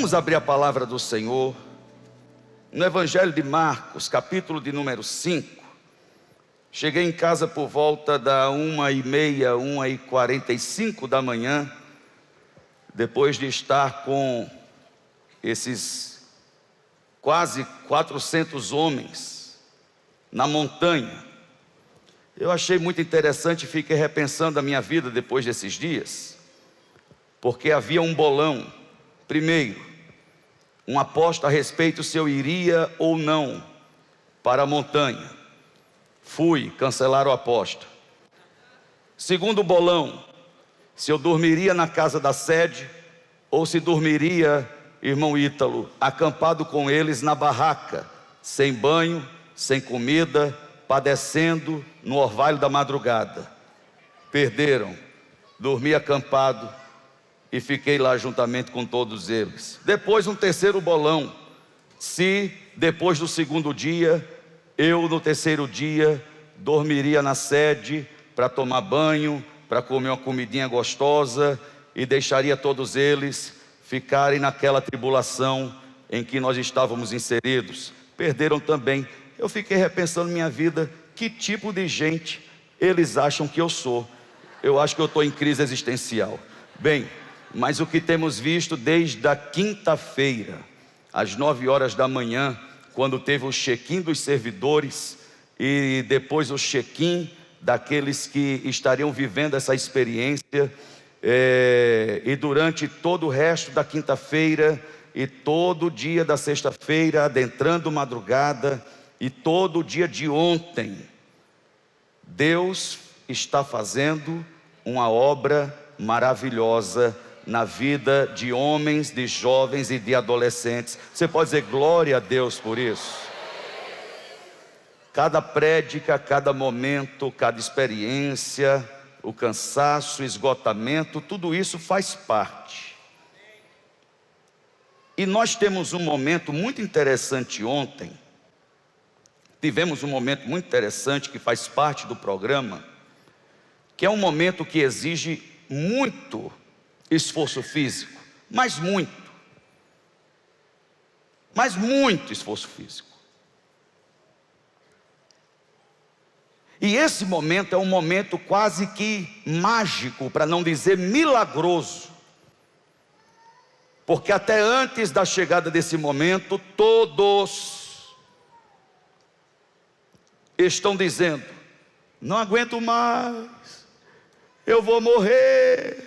Vamos abrir a palavra do Senhor no Evangelho de Marcos, capítulo de número 5. Cheguei em casa por volta da 1h30, 1h45 da manhã, depois de estar com esses quase 400 homens na montanha. Eu achei muito interessante e fiquei repensando a minha vida depois desses dias, porque havia um bolão. Primeiro, uma aposta a respeito se eu iria ou não para a montanha. Fui, cancelaram a aposta. Segundo bolão, se eu dormiria na casa da sede ou se dormiria, irmão Ítalo, acampado com eles na barraca, sem banho, sem comida, padecendo no orvalho da madrugada. Perderam, dormi acampado e fiquei lá juntamente com todos eles. Depois um terceiro bolão, se depois do segundo dia, eu no terceiro dia dormiria na sede para tomar banho, para comer uma comidinha gostosa e deixaria todos eles ficarem naquela tribulação em que nós estávamos inseridos. Perderam também. Eu fiquei repensando minha vida, que tipo de gente eles acham que eu sou? Eu acho que eu estou em crise existencial. Bem, mas o que temos visto desde a quinta-feira, às 9 horas da manhã, quando teve o check-in dos servidores e depois o check-in daqueles que estariam vivendo essa experiência, e durante todo o resto da quinta-feira e todo o dia da sexta-feira, adentrando madrugada, e todo o dia de ontem, Deus está fazendo uma obra maravilhosa na vida de homens, de jovens e de adolescentes. Você pode dizer glória a Deus por isso? Cada prédica, cada momento, cada experiência, o cansaço, o esgotamento, tudo isso faz parte. E nós temos um momento muito interessante ontem. Tivemos um momento muito interessante que faz parte do programa, que é um momento que exige muito esforço físico, mas muito esforço físico. E esse momento é um momento quase que mágico, para não dizer milagroso, porque até antes da chegada desse momento, todos estão dizendo: não aguento mais, eu vou morrer.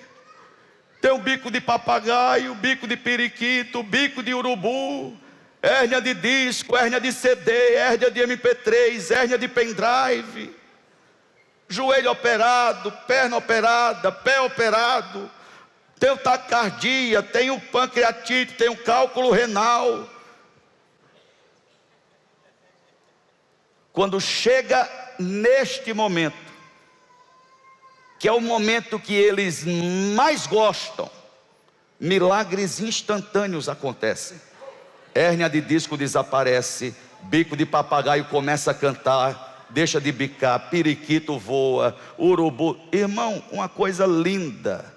Tem um bico de papagaio, bico de periquito, bico de urubu, hérnia de disco, hérnia de CD, hérnia de MP3, hérnia de pendrive, joelho operado, perna operada, pé operado, tenho taquicardia, tenho pancreatite, tenho cálculo renal. Quando chega neste momento, que é o momento que eles mais gostam, milagres instantâneos acontecem. Hérnia de disco desaparece, bico de papagaio começa a cantar, deixa de bicar, periquito voa, urubu. Irmão, uma coisa linda.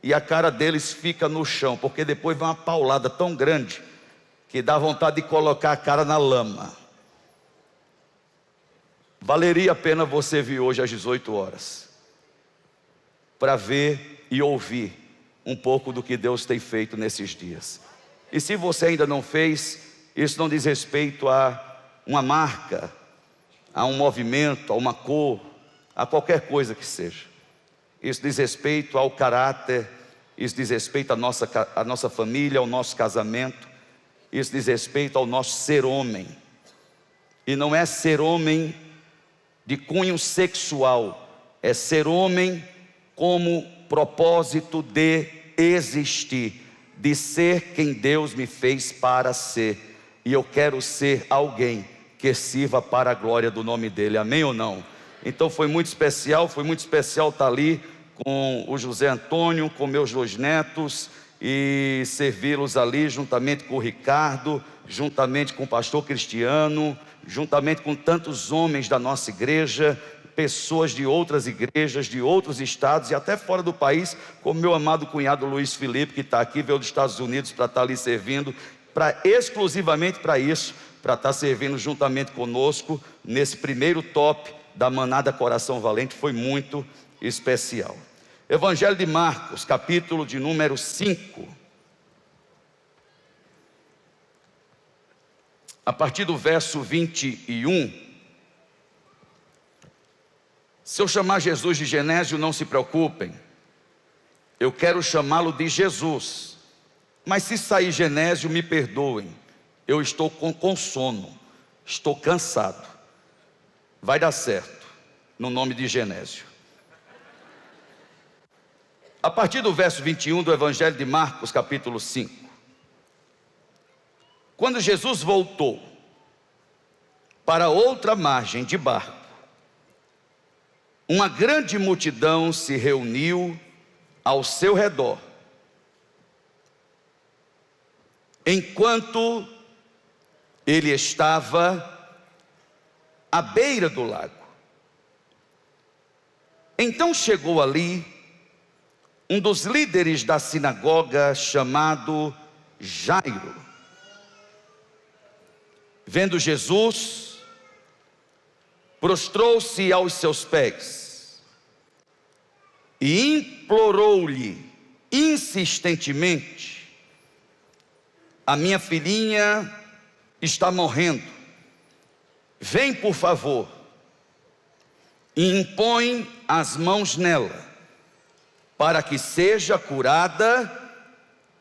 E a cara deles fica no chão, porque depois vem uma paulada tão grande que dá vontade de colocar a cara na lama. Valeria a pena você vir hoje às 18 horas para ver e ouvir um pouco do que Deus tem feito nesses dias. E se você ainda não fez, isso não diz respeito a uma marca, a um movimento, a uma cor, a qualquer coisa que seja. Isso diz respeito ao caráter, isso diz respeito à nossa família, ao nosso casamento, isso diz respeito ao nosso ser homem. E não é ser homem de cunho sexual, é ser homem como propósito de existir, de ser quem Deus me fez para ser. E eu quero ser alguém que sirva para a glória do nome dele, amém ou não? Então foi muito especial estar ali com o José Antônio, com meus 2 netos, e servi-los ali juntamente com o Ricardo, juntamente com o pastor Cristiano, juntamente com tantos homens da nossa igreja, pessoas de outras igrejas, de outros estados e até fora do país, como meu amado cunhado Luiz Felipe, que está aqui, veio dos Estados Unidos para estar ali servindo, exclusivamente para isso, para estar servindo juntamente conosco, nesse primeiro top da Manada Coração Valente. Foi muito especial. Evangelho de Marcos, capítulo de número 5. A partir do verso 21. Se eu chamar Jesus de Genésio, não se preocupem. Eu quero chamá-lo de Jesus. Mas se sair Genésio, me perdoem. Eu estou com sono. Estou cansado. Vai dar certo, no nome de Genésio. A partir do verso 21 do Evangelho de Marcos, capítulo 5. Quando Jesus voltou para outra margem de barco, uma grande multidão se reuniu ao seu redor, enquanto ele estava à beira do lago. Então chegou ali um dos líderes da sinagoga, chamado Jairo. Vendo Jesus, prostrou-se aos seus pés e implorou-lhe insistentemente: a minha filhinha está morrendo, vem por favor e impõe as mãos nela, para que seja curada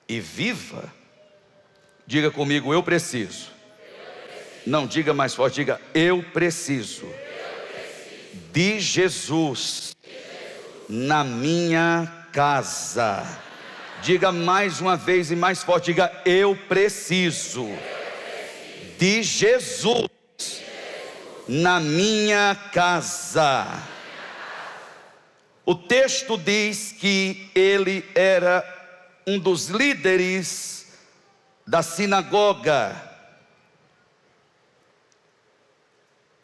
e viva. Diga comigo: eu preciso. Não, diga mais forte, diga: eu preciso de Jesus na minha casa. Diga mais uma vez e mais forte, diga: eu preciso de Jesus na minha casa. O texto diz que ele era um dos líderes da sinagoga.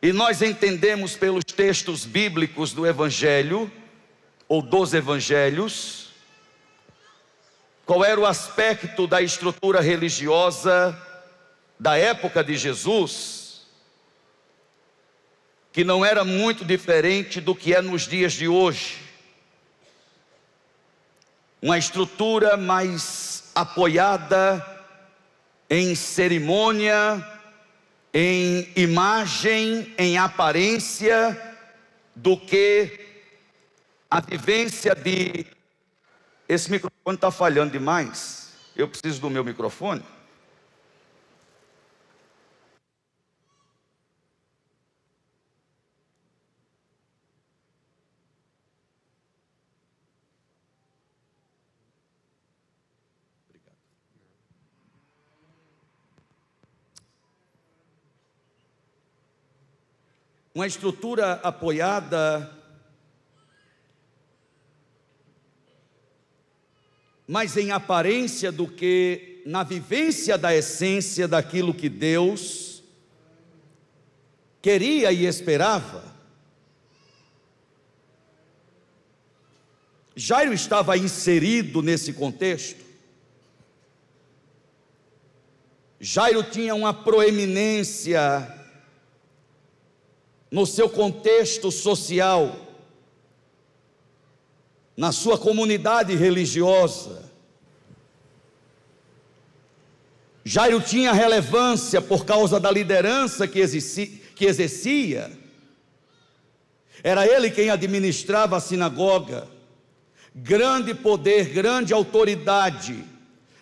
E nós entendemos pelos textos bíblicos do Evangelho, ou dos Evangelhos, qual era o aspecto da estrutura religiosa da época de Jesus, que não era muito diferente do que é nos dias de hoje. Uma estrutura mais apoiada em cerimônia, em imagem, em aparência, do que a vivência de... Esse microfone está falhando demais. Eu preciso do meu microfone. Uma estrutura apoiada, mais em aparência do que na vivência da essência daquilo que Deus queria e esperava. Jairo estava inserido nesse contexto. Jairo tinha uma proeminência no seu contexto social, na sua comunidade religiosa. Jairo tinha relevância por causa da liderança que exercia. Era ele quem administrava a sinagoga. Grande poder, grande autoridade,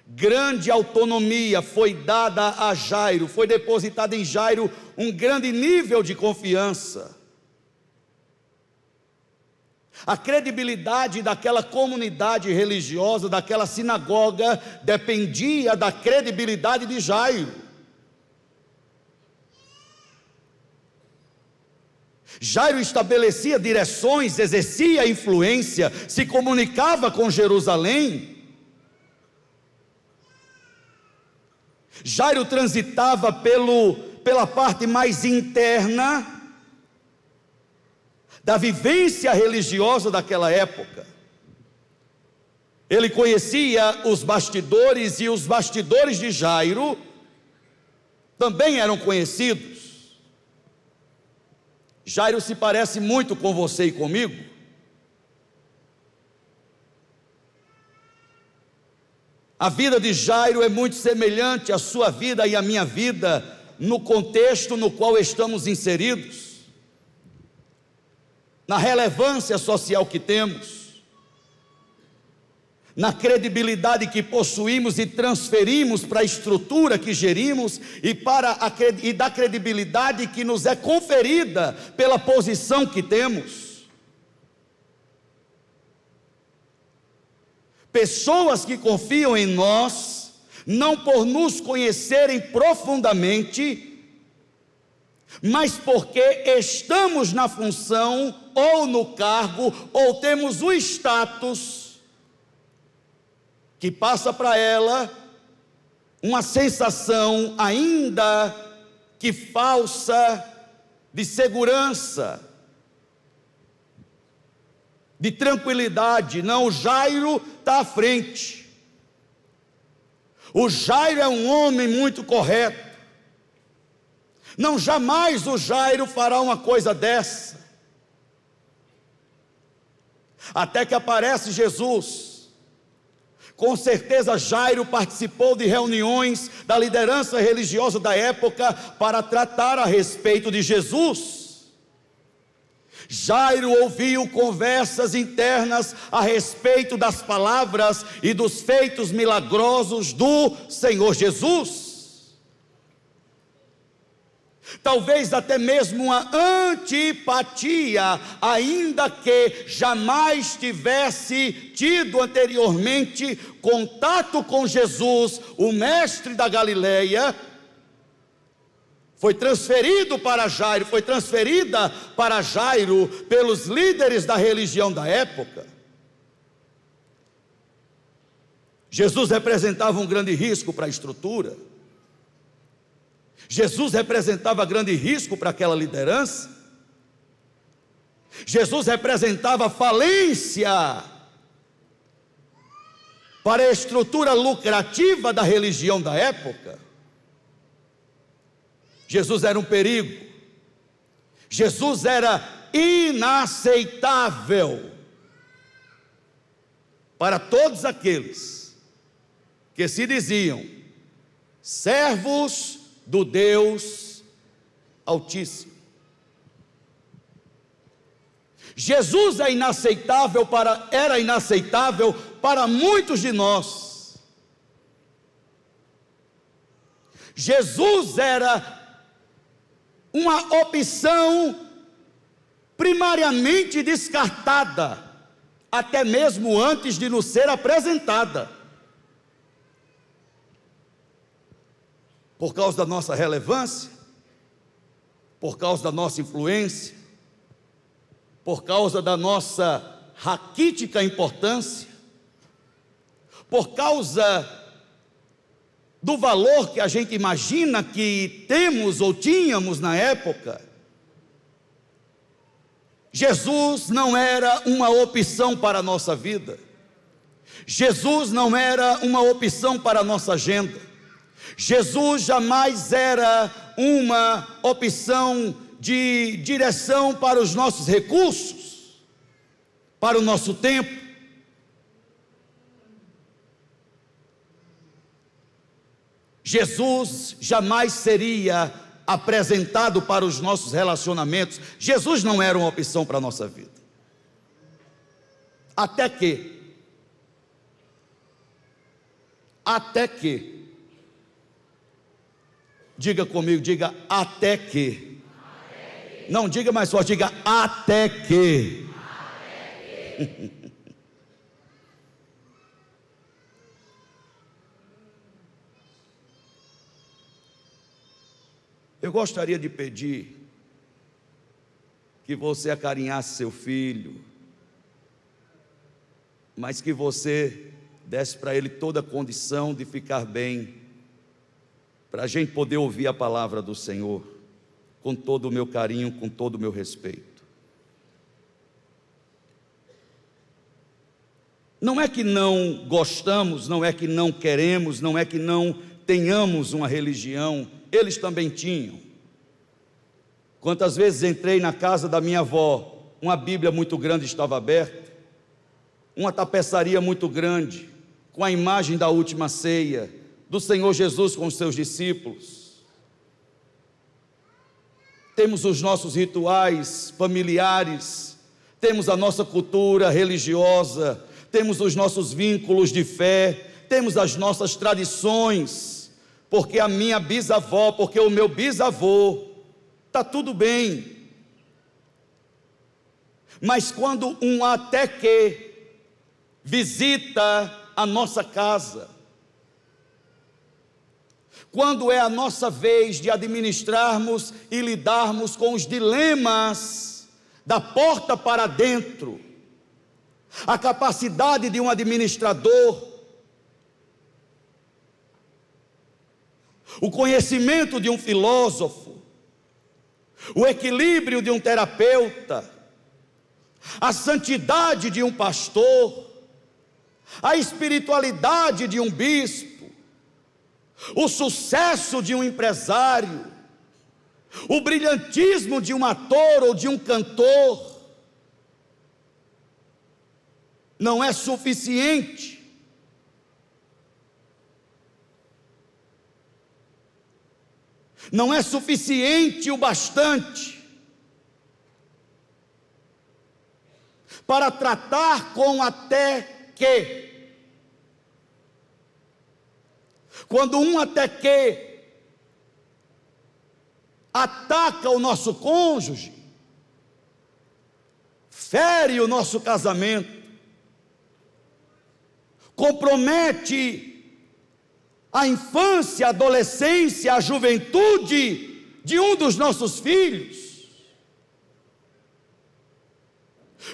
grande autonomia foi dada a Jairo, foi depositada em Jairo um grande nível de confiança. A credibilidade daquela comunidade religiosa, daquela sinagoga, dependia da credibilidade de Jairo. Jairo estabelecia direções, exercia influência, se comunicava com Jerusalém. Jairo transitava pela parte mais interna da vivência religiosa daquela época. Ele conhecia os bastidores, e os bastidores de Jairo também eram conhecidos. Jairo se parece muito com você e comigo. A vida de Jairo é muito semelhante à sua vida e à minha vida, no contexto no qual estamos inseridos, na relevância social que temos, na credibilidade que possuímos e transferimos para a estrutura que gerimos, e da credibilidade que nos é conferida pela posição que temos. Pessoas que confiam em nós, não por nos conhecerem profundamente, mas porque estamos na função, ou no cargo, ou temos o status, que passa para ela uma sensação, ainda que falsa, de segurança, de tranquilidade. Não, o Jairo está à frente. O Jairo é um homem muito correto. Não, jamais o Jairo fará uma coisa dessa. Até que aparece Jesus. Com certeza Jairo participou de reuniões da liderança religiosa da época para tratar a respeito de Jesus. Jairo ouviu conversas internas a respeito das palavras e dos feitos milagrosos do Senhor Jesus. Talvez até mesmo uma antipatia, ainda que jamais tivesse tido anteriormente contato com Jesus, o mestre da Galileia, foi transferida para Jairo pelos líderes da religião da época. Jesus representava um grande risco para a estrutura. Jesus representava grande risco para aquela liderança. Jesus representava falência para a estrutura lucrativa da religião da época. Jesus era um perigo. Jesus era inaceitável para todos aqueles que se diziam servos do Deus Altíssimo. Jesus era inaceitável para muitos de nós. Jesus era uma opção primariamente descartada, até mesmo antes de nos ser apresentada, por causa da nossa relevância, por causa da nossa influência, por causa da nossa raquítica importância, por causa do valor que a gente imagina que temos ou tínhamos na época. Jesus não era uma opção para a nossa vida. Jesus não era uma opção para a nossa agenda. Jesus jamais era uma opção de direção para os nossos recursos, para o nosso tempo. Jesus jamais seria apresentado para os nossos relacionamentos. Jesus não era uma opção para a nossa vida. Até que, diga comigo, diga até que. Não, diga mais forte, diga até que. Eu gostaria de pedir que você acarinhasse seu filho, mas que você desse para ele toda a condição de ficar bem, para a gente poder ouvir a palavra do Senhor, com todo o meu carinho, com todo o meu respeito. Não é que não gostamos, não é que não queremos, não é que não tenhamos uma religião, eles também tinham. Quantas vezes entrei na casa da minha avó, uma Bíblia muito grande estava aberta, uma tapeçaria muito grande, com a imagem da última ceia, do Senhor Jesus com os seus discípulos. Temos os nossos rituais familiares, temos a nossa cultura religiosa, temos os nossos vínculos de fé, temos as nossas tradições, porque a minha bisavó, porque o meu bisavô, está tudo bem. Mas quando um até que visita a nossa casa, quando é a nossa vez de administrarmos e lidarmos com os dilemas da porta para dentro, a capacidade de um administrador, o conhecimento de um filósofo, o equilíbrio de um terapeuta, a santidade de um pastor, a espiritualidade de um bispo, o sucesso de um empresário, o brilhantismo de um ator ou de um cantor, não é suficiente. Não é suficiente o bastante para tratar com até que. Quando um até que ataca o nosso cônjuge, fere o nosso casamento, compromete a infância, a adolescência, a juventude de um dos nossos filhos.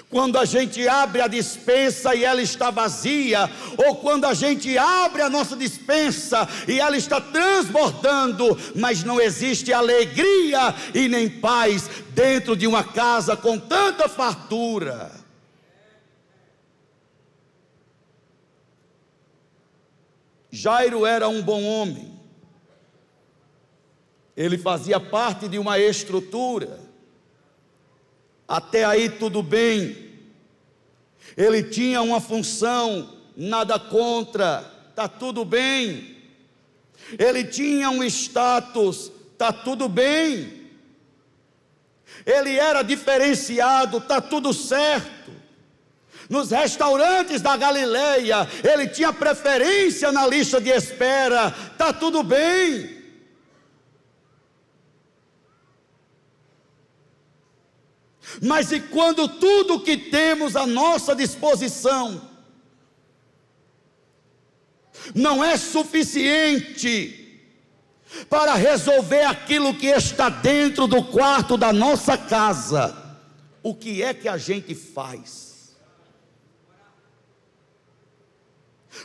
Quando a gente abre a despensa e ela está vazia, ou quando a gente abre a nossa despensa e ela está transbordando, mas não existe alegria e nem paz dentro de uma casa com tanta fartura. Jairo era um bom homem, ele fazia parte de uma estrutura, até aí tudo bem, ele tinha uma função, nada contra, está tudo bem, ele tinha um status, está tudo bem, ele era diferenciado, está tudo certo. Nos restaurantes da Galileia, ele tinha preferência na lista de espera, está tudo bem. Mas e quando tudo que temos à nossa disposição não é suficiente para resolver aquilo que está dentro do quarto da nossa casa, o que é que a gente faz?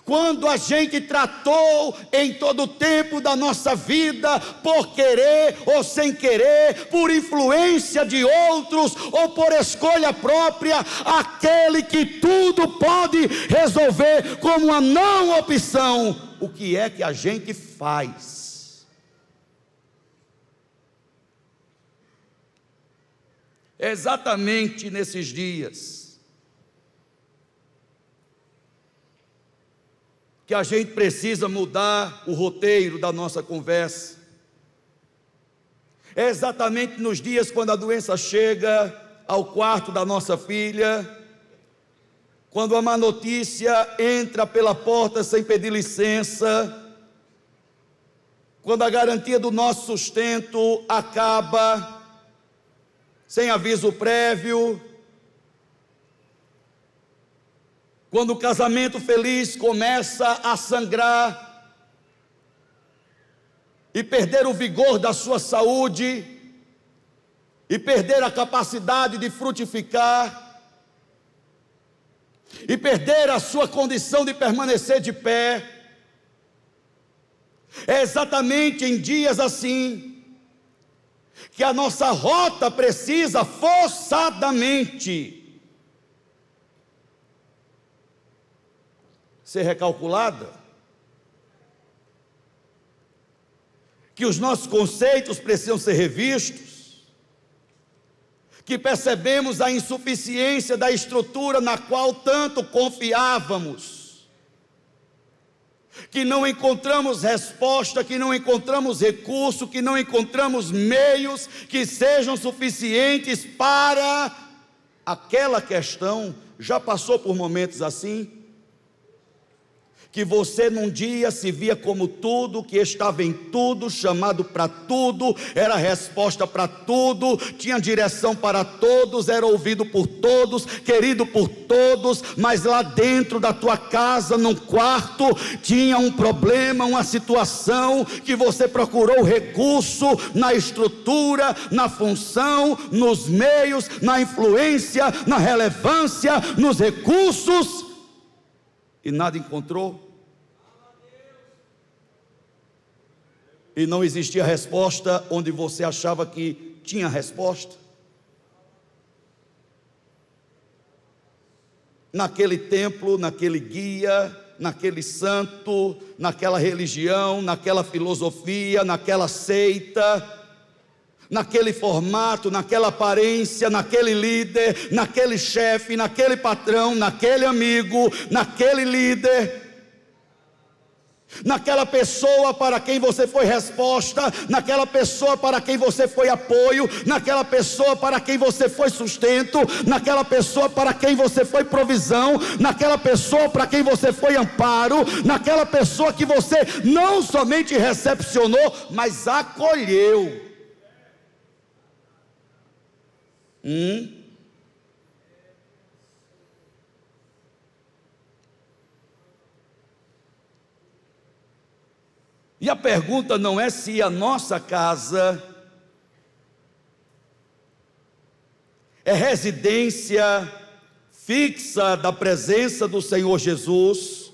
Quando a gente tratou em todo o tempo da nossa vida, por querer ou sem querer, por influência de outros ou por escolha própria, aquele que tudo pode resolver como uma não opção, o que é que a gente faz? Exatamente nesses dias que a gente precisa mudar o roteiro da nossa conversa. É exatamente nos dias quando a doença chega ao quarto da nossa filha, quando a má notícia entra pela porta sem pedir licença, quando a garantia do nosso sustento acaba sem aviso prévio, quando o casamento feliz começa a sangrar e perder o vigor da sua saúde e perder a capacidade de frutificar e perder a sua condição de permanecer de pé, é exatamente em dias assim que a nossa rota precisa forçadamente ser recalculada, que os nossos conceitos precisam ser revistos, que percebemos a insuficiência da estrutura na qual tanto confiávamos, que não encontramos resposta, que não encontramos recurso, que não encontramos meios que sejam suficientes para aquela questão. Já passou por momentos assim? Que você num dia se via como tudo, que estava em tudo, chamado para tudo, era resposta para tudo, tinha direção para todos, era ouvido por todos, querido por todos, mas lá dentro da tua casa, num quarto, tinha um problema, uma situação, que você procurou recurso na estrutura, na função, nos meios, na influência, na relevância, nos recursos, e nada encontrou. E não existia resposta onde você achava que tinha resposta. Naquele templo, naquele guia, naquele santo, naquela religião, naquela filosofia, naquela seita, naquele formato, naquela aparência, naquele líder, naquele chefe, naquele patrão, naquele amigo, naquele líder, naquela pessoa para quem você foi resposta, naquela pessoa para quem você foi apoio, naquela pessoa para quem você foi sustento, naquela pessoa para quem você foi provisão, naquela pessoa para quem você foi amparo, naquela pessoa que você não somente recepcionou, mas acolheu. E a pergunta não é se a nossa casa é residência fixa da presença do Senhor Jesus,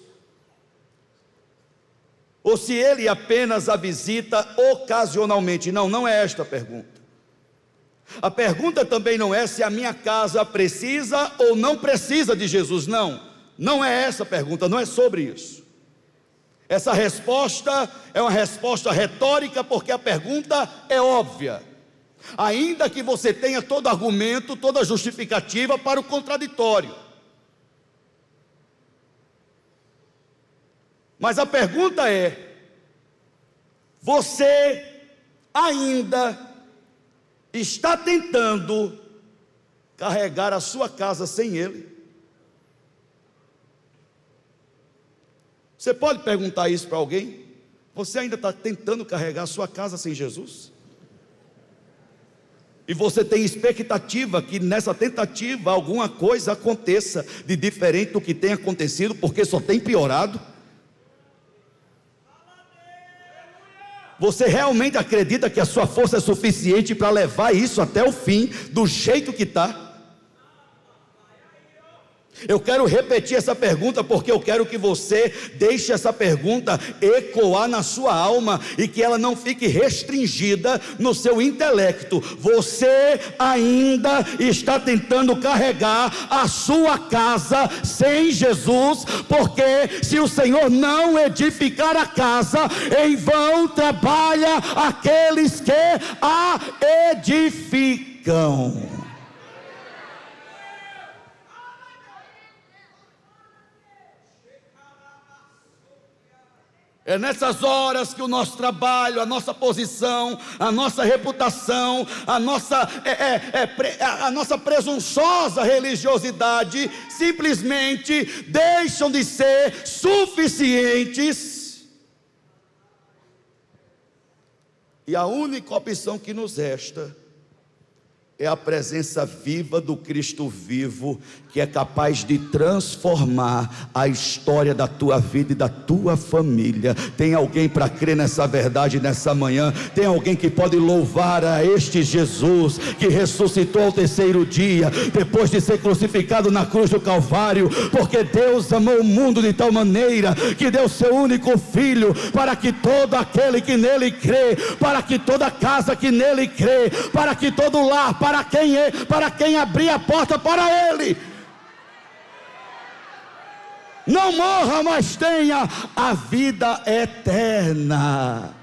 ou se Ele apenas a visita ocasionalmente. Não, não é esta a pergunta. A pergunta também não é se a minha casa precisa ou não precisa de Jesus. Não, não é essa a pergunta, não é sobre isso. Essa resposta é uma resposta retórica, porque a pergunta é óbvia, ainda que você tenha todo argumento, toda justificativa para o contraditório. Mas a pergunta é: você ainda está tentando carregar a sua casa sem Ele? Você pode perguntar isso para alguém? Você ainda está tentando carregar a sua casa sem Jesus? E você tem expectativa que nessa tentativa alguma coisa aconteça de diferente do que tem acontecido, porque só tem piorado? Você realmente acredita que a sua força é suficiente para levar isso até o fim, do jeito que está? Eu quero repetir essa pergunta, porque eu quero que você deixe essa pergunta ecoar na sua alma, e que ela não fique restringida no seu intelecto. Você ainda está tentando carregar a sua casa sem Jesus, porque se o Senhor não edificar a casa, em vão trabalha aqueles que a edificam. É nessas horas que o nosso trabalho, a nossa posição, a nossa reputação, a nossa presunçosa religiosidade simplesmente deixam de ser suficientes, e a única opção que nos resta é a presença viva do Cristo vivo, que é capaz de transformar a história da tua vida e da tua família. Tem alguém para crer nessa verdade nessa manhã? Tem alguém que pode louvar a este Jesus, que ressuscitou ao terceiro dia, depois de ser crucificado na cruz do Calvário, porque Deus amou o mundo de tal maneira, que deu seu único Filho, para que todo aquele que nele crê, para que toda casa que nele crê, para que todo lar, para quem abrir a porta para Ele, não morra, mas tenha a vida eterna.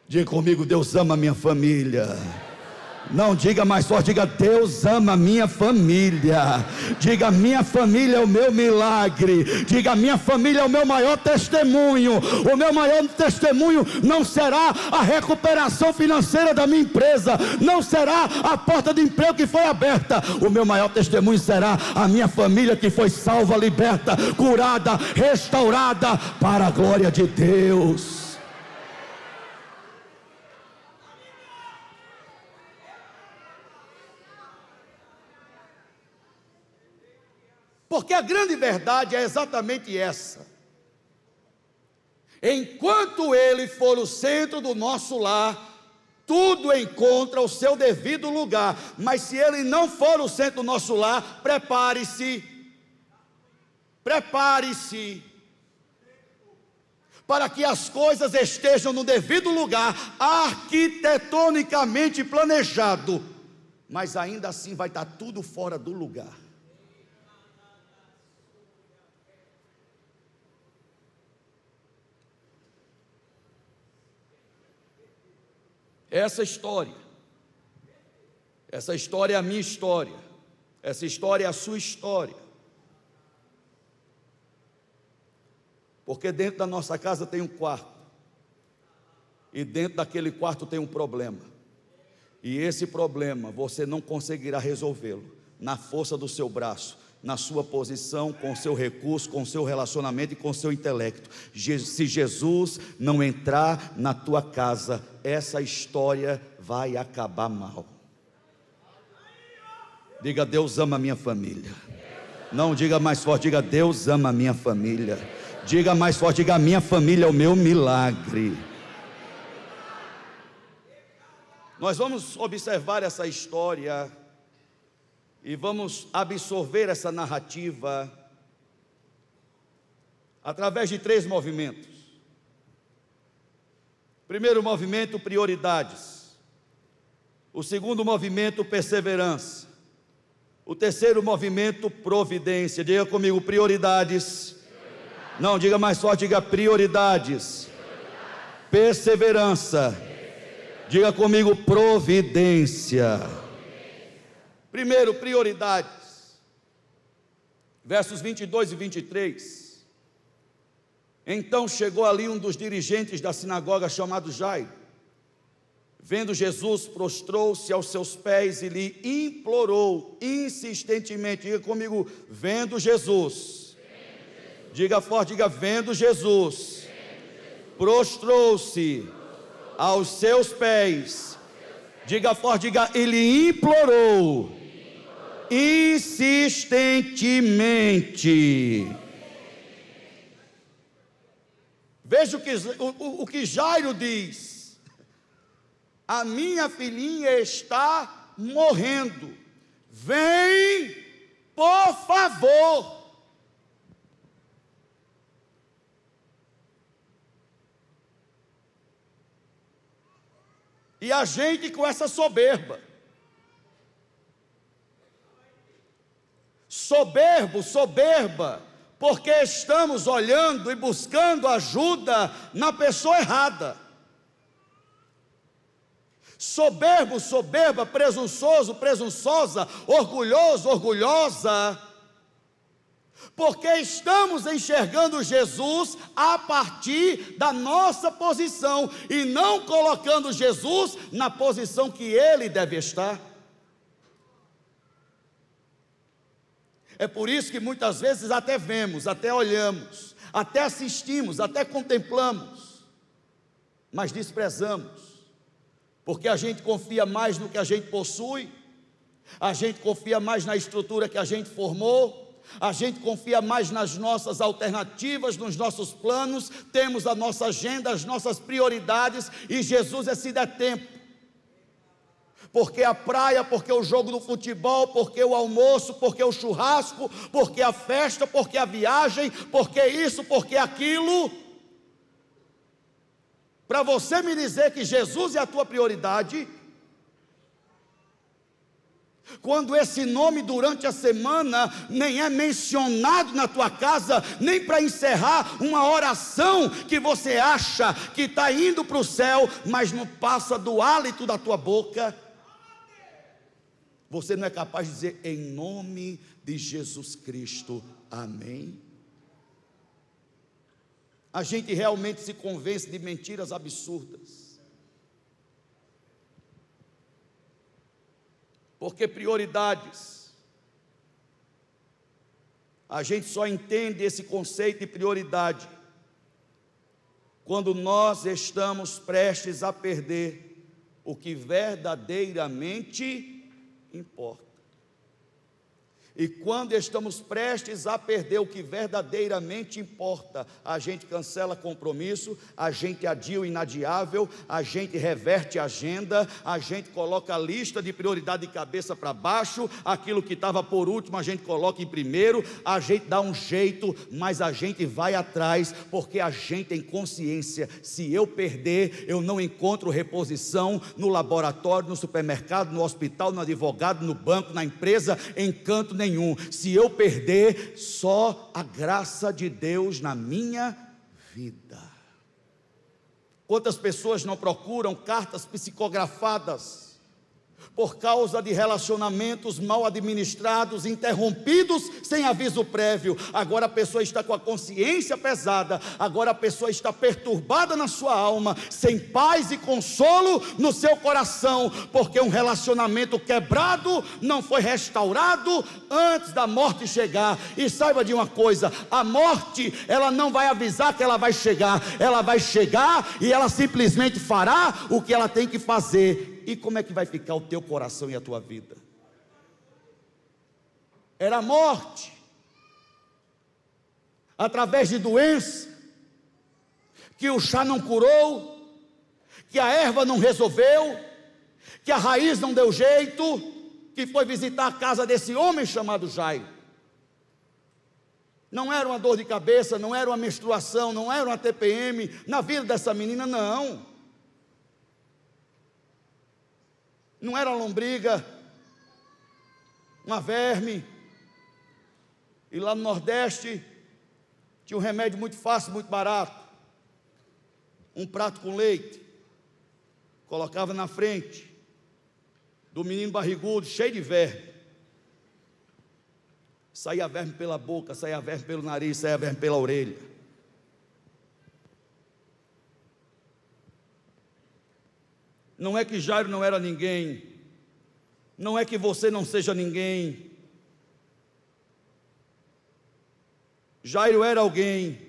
Diga comigo: Deus ama a minha família. Não, diga mais forte, diga: Deus ama a minha família. Diga: minha família é o meu milagre. Diga: minha família é o meu maior testemunho. O meu maior testemunho não será a recuperação financeira da minha empresa, não será a porta de emprego que foi aberta. O meu maior testemunho será a minha família que foi salva, liberta, curada, restaurada para a glória de Deus. Porque a grande verdade é exatamente essa: enquanto Ele for o centro do nosso lar, tudo encontra o seu devido lugar. Mas se Ele não for o centro do nosso lar, prepare-se para que as coisas estejam no devido lugar, arquitetonicamente planejado, mas ainda assim vai estar tudo fora do lugar. Essa história é a minha história, essa história é a sua história, porque dentro da nossa casa tem um quarto, e dentro daquele quarto tem um problema, e esse problema você não conseguirá resolvê-lo na força do seu braço, na sua posição, com o seu recurso, com o seu relacionamento e com o seu intelecto. Se Jesus não entrar na tua casa, essa história vai acabar mal. Diga: Deus ama a minha família. Não, diga mais forte, diga: Deus ama a minha família. Diga mais forte, diga: a minha família é o meu milagre. Nós vamos observar essa história e vamos absorver essa narrativa através de 3 movimentos. Primeiro movimento: prioridades. O segundo movimento: perseverança. O terceiro movimento: providência. Diga comigo: prioridades. Não, diga mais forte, diga: prioridades. Perseverança. Diga comigo: providência. Primeiro, prioridades. Versos 22 e 23. Então chegou ali um dos dirigentes da sinagoga, chamado Jairo. Vendo Jesus, prostrou-se aos seus pés e lhe implorou insistentemente. Diga comigo: vendo Jesus. Diga forte, diga: vendo Jesus. Prostrou-se aos seus pés. Diga forte, diga: ele implorou insistentemente. Veja o que Jairo diz: a minha filhinha está morrendo, vem, por favor. E a gente com essa soberba, soberba, porque estamos olhando e buscando ajuda na pessoa errada. Soberba, presunçoso, presunçosa, orgulhoso, orgulhosa, porque estamos enxergando Jesus a partir da nossa posição e não colocando Jesus na posição que Ele deve estar. É por isso que muitas vezes até vemos, até olhamos, até assistimos, até contemplamos, mas desprezamos, porque a gente confia mais no que a gente possui, a gente confia mais na estrutura que a gente formou, a gente confia mais nas nossas alternativas, nos nossos planos, temos a nossa agenda, as nossas prioridades, e Jesus é se der tempo. Porque a praia, porque o jogo do futebol, porque o almoço, porque o churrasco, porque a festa, porque a viagem, porque isso, porque aquilo. Para você me dizer que Jesus é a tua prioridade, quando esse nome durante a semana nem é mencionado na tua casa, nem para encerrar uma oração que você acha que está indo para o céu, mas não passa do hálito da tua boca, você não é capaz de dizer em nome de Jesus Cristo, amém? A gente realmente se convence de mentiras absurdas. Porque prioridades, a gente só entende esse conceito de prioridade quando nós estamos prestes a perder o que verdadeiramente importa. E quando estamos prestes a perder o que verdadeiramente importa, a gente cancela compromisso, a gente adia o inadiável, a gente reverte a agenda, a gente coloca a lista de prioridade de cabeça para baixo, aquilo que estava por último a gente coloca em primeiro, a gente dá um jeito, mas a gente vai atrás, porque a gente tem consciência, se eu perder, eu não encontro reposição no laboratório, no supermercado, no hospital, no advogado, no banco, na empresa, em canto nenhum. Se eu perder, só a graça de Deus na minha vida. Quantas pessoas não procuram cartas psicografadas por causa de relacionamentos mal administrados, interrompidos sem aviso prévio? Agora a pessoa está com a consciência pesada, agora a pessoa está perturbada na sua alma, sem paz e consolo no seu coração, porque um relacionamento quebrado não foi restaurado antes da morte chegar. E saiba de uma coisa, a morte, ela não vai avisar que ela vai chegar e ela simplesmente fará o que ela tem que fazer. E como é que vai ficar o teu coração e a tua vida? Era a morte, através de doença, que o chá não curou, que a erva não resolveu, que a raiz não deu jeito, que foi visitar a casa desse homem chamado Jairo. Não era uma dor de cabeça, não era uma menstruação, não era uma TPM na vida dessa menina, não. Não era uma lombriga, uma verme. E lá no Nordeste tinha um remédio muito fácil, muito barato. Um prato com leite, colocava na frente do menino barrigudo, cheio de verme. Saía verme pela boca, saía verme pelo nariz, saía verme pela orelha. Não é que Jairo não era ninguém, não é que você não seja ninguém. Jairo era alguém.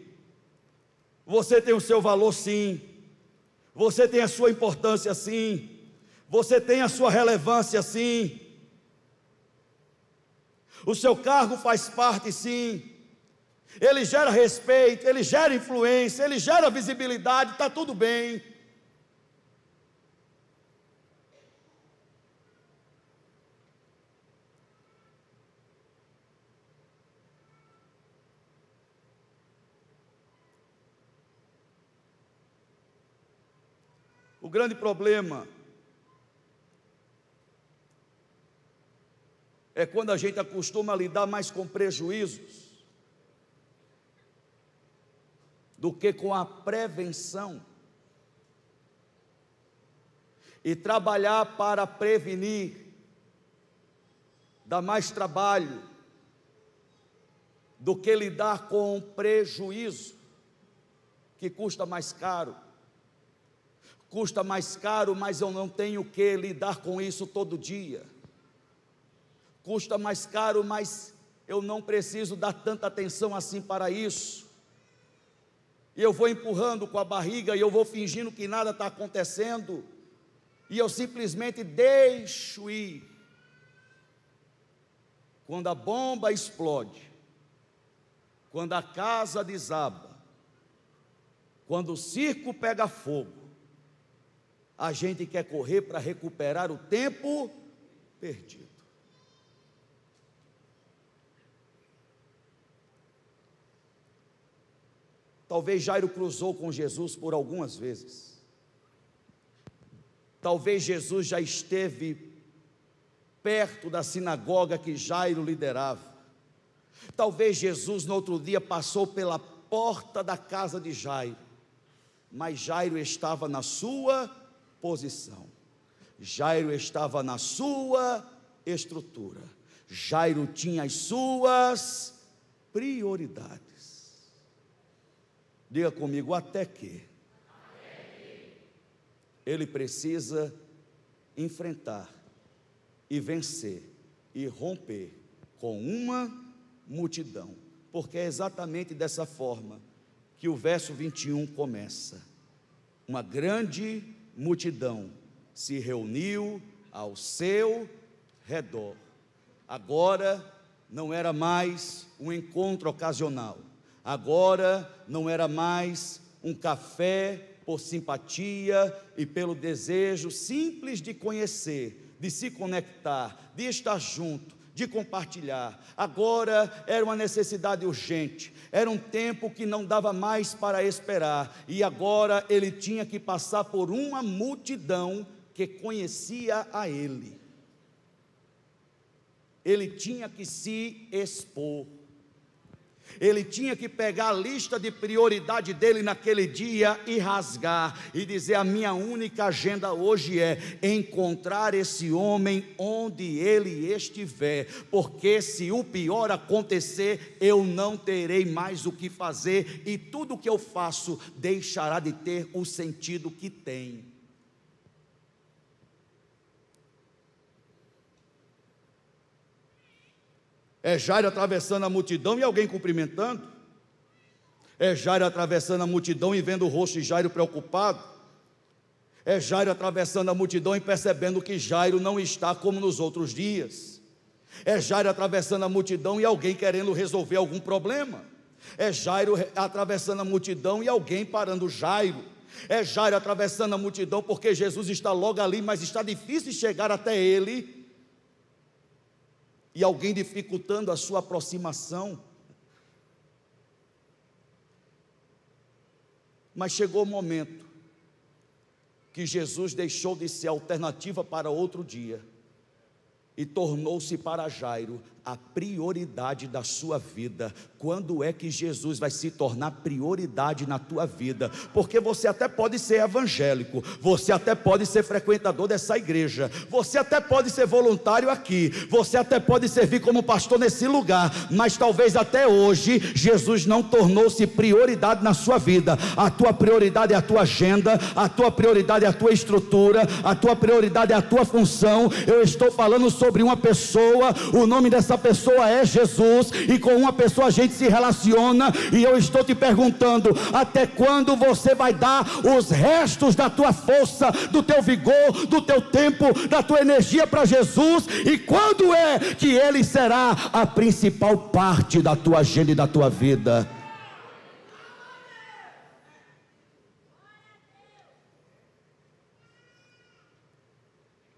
Você tem o seu valor, sim. Você tem a sua importância, sim. Você tem a sua relevância, sim. O seu cargo faz parte, sim. Ele gera respeito, ele gera influência, ele gera visibilidade, está tudo bem. O grande problema é quando a gente acostuma a lidar mais com prejuízos do que com a prevenção, e trabalhar para prevenir dá mais trabalho do que lidar com o prejuízo, que custa mais caro. Custa mais caro, mas eu não tenho que lidar com isso todo dia. Custa mais caro, mas eu não preciso dar tanta atenção assim para isso. E eu vou empurrando com a barriga, e eu vou fingindo que nada está acontecendo, e eu simplesmente deixo ir. Quando a bomba explode, quando a casa desaba, quando o circo pega fogo, a gente quer correr para recuperar o tempo perdido. Talvez Jairo cruzou com Jesus por algumas vezes. Talvez Jesus já esteve perto da sinagoga que Jairo liderava. Talvez Jesus no outro dia passou pela porta da casa de Jairo, mas Jairo estava na sua posição, Jairo estava na sua estrutura, Jairo tinha as suas prioridades. Diga comigo, até que ele precisa enfrentar e vencer e romper com uma multidão, porque é exatamente dessa forma que o verso 21 começa. Uma grande multidão se reuniu ao seu redor. Agora não era mais um encontro ocasional, agora não era mais um café por simpatia e pelo desejo simples de conhecer, de se conectar, de estar junto, de compartilhar. Agora era uma necessidade urgente, era um tempo que não dava mais para esperar, e agora ele tinha que passar por uma multidão que conhecia a ele. Ele tinha que se expor, ele tinha que pegar a lista de prioridade dele naquele dia e rasgar, e dizer: a minha única agenda hoje é encontrar esse homem onde ele estiver, porque se o pior acontecer, eu não terei mais o que fazer, e tudo que eu faço deixará de ter o sentido que tem. É Jairo atravessando a multidão e alguém cumprimentando? É Jairo atravessando a multidão e vendo o rosto de Jairo preocupado? É Jairo atravessando a multidão e percebendo que Jairo não está como nos outros dias? É Jairo atravessando a multidão e alguém querendo resolver algum problema? É Jairo atravessando a multidão e alguém parando Jairo? É Jairo atravessando a multidão porque Jesus está logo ali, mas está difícil chegar até ele, e alguém dificultando a sua aproximação. Mas chegou o momento que Jesus deixou de ser alternativa para outro dia e tornou-se para Jairo a prioridade da sua vida. Quando é que Jesus vai se tornar prioridade na tua vida? Porque você até pode ser evangélico, você até pode ser frequentador dessa igreja, você até pode ser voluntário aqui, você até pode servir como pastor nesse lugar, mas talvez até hoje Jesus não tornou-se prioridade na sua vida. A tua prioridade é a tua agenda, a tua prioridade é a tua estrutura, a tua prioridade é a tua função. Eu estou falando sobre uma pessoa, o nome dessa pessoa é Jesus, e com uma pessoa a gente se relaciona, e eu estou te perguntando: até quando você vai dar os restos da tua força, do teu vigor, do teu tempo, da tua energia para Jesus? E quando é que Ele será a principal parte da tua agenda e da tua vida?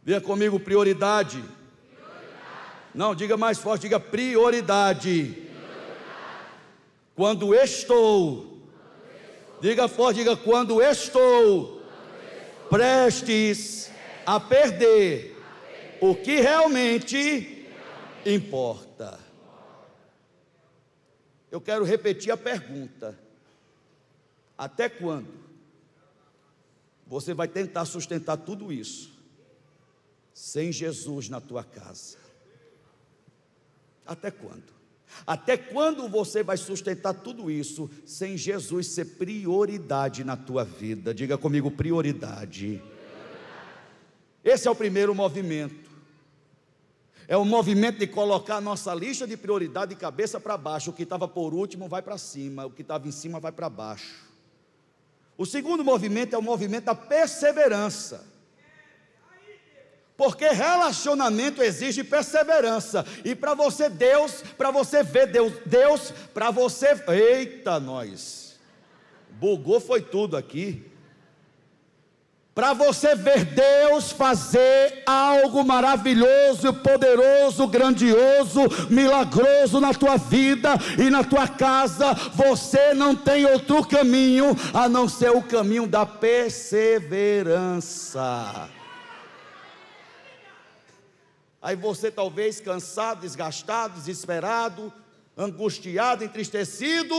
Diga comigo, prioridade. Não, diga mais forte, diga prioridade. Quando estou, diga forte, diga quando estou prestes a perder o que realmente importa. Eu quero repetir a pergunta: até quando você vai tentar sustentar tudo isso sem Jesus na tua casa? Até quando? Até quando você vai sustentar tudo isso sem Jesus ser prioridade na tua vida? Diga comigo, prioridade. Esse é o primeiro movimento. É o movimento de colocar a nossa lista de prioridade de cabeça para baixo. O que estava por último vai para cima, o que estava em cima vai para baixo. O segundo movimento é o movimento da perseverança. Porque relacionamento exige perseverança. E para você Deus, para você ver Deus, para você... Eita, nós! Bugou foi tudo aqui. Para você ver Deus fazer algo maravilhoso, poderoso, grandioso, milagroso na tua vida e na tua casa, você não tem outro caminho a não ser o caminho da perseverança. Aí você talvez cansado, desgastado, desesperado, angustiado, entristecido,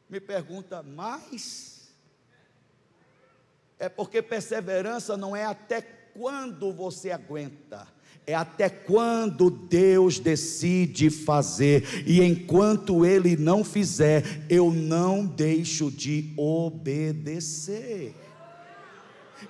me pergunta, mas é porque perseverança não é até quando você aguenta, é até quando Deus decide fazer, e enquanto Ele não fizer, eu não deixo de obedecer.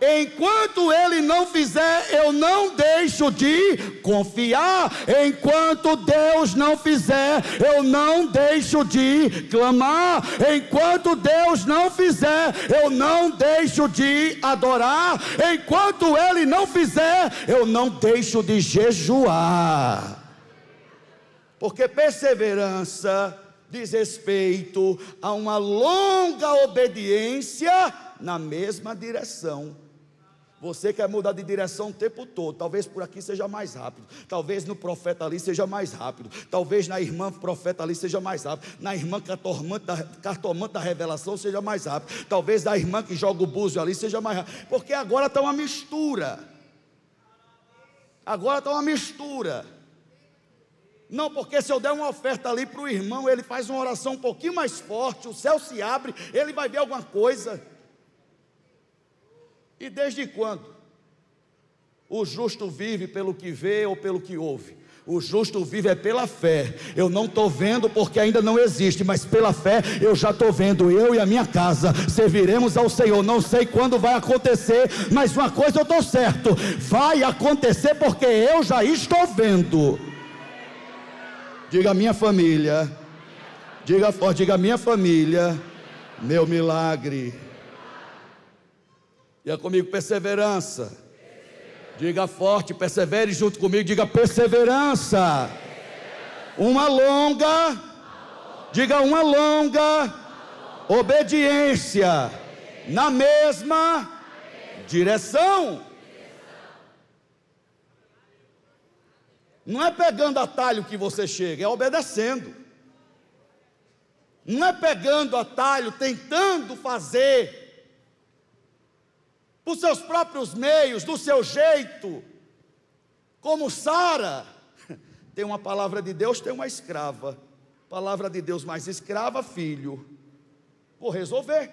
Enquanto Ele não fizer, eu não deixo de confiar. Enquanto Deus não fizer, eu não deixo de clamar. Enquanto Deus não fizer, eu não deixo de adorar. Enquanto Ele não fizer, eu não deixo de jejuar. Porque perseverança diz respeito a uma longa obediência na mesma direção. Você quer mudar de direção o tempo todo, talvez por aqui seja mais rápido, talvez no profeta ali seja mais rápido, talvez na irmã profeta ali seja mais rápido, na irmã cartomante da revelação seja mais rápido, talvez da irmã que joga o búzio ali seja mais rápido, porque agora está uma mistura. Agora está uma mistura. Não, porque se eu der uma oferta ali para o irmão, ele faz uma oração um pouquinho mais forte, o céu se abre, ele vai ver alguma coisa. E desde quando o justo vive pelo que vê ou pelo que ouve? O justo vive é pela fé. Eu não estou vendo porque ainda não existe, mas pela fé eu já estou vendo. Eu e a minha casa serviremos ao Senhor. Não sei quando vai acontecer, mas uma coisa eu estou certo: vai acontecer porque eu já estou vendo. Diga minha família, diga forte, diga minha família, meu milagre. Diga comigo, perseverança. Diga forte, persevere junto comigo, diga perseverança. Uma longa, diga uma longa obediência na mesma direção. Não é pegando atalho que você chega, é obedecendo. Não é pegando atalho, tentando fazer por seus próprios meios, do seu jeito, como Sara. Tem uma palavra de Deus, tem uma escrava. Palavra de Deus mais escrava, filho. Vou resolver.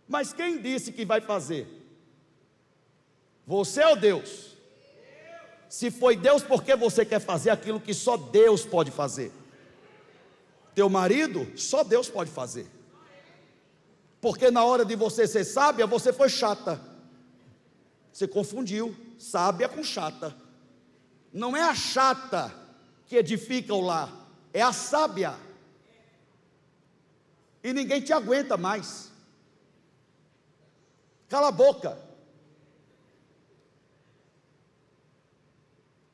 Mas quem disse que vai fazer? Você ou Deus? Se foi Deus, por que você quer fazer aquilo que só Deus pode fazer? Teu marido, só Deus pode fazer. Porque na hora de você ser sábia, você foi chata. Você confundiu sábia com chata. Não é a chata que edifica o lar, é a sábia. E ninguém te aguenta mais. Cala a boca.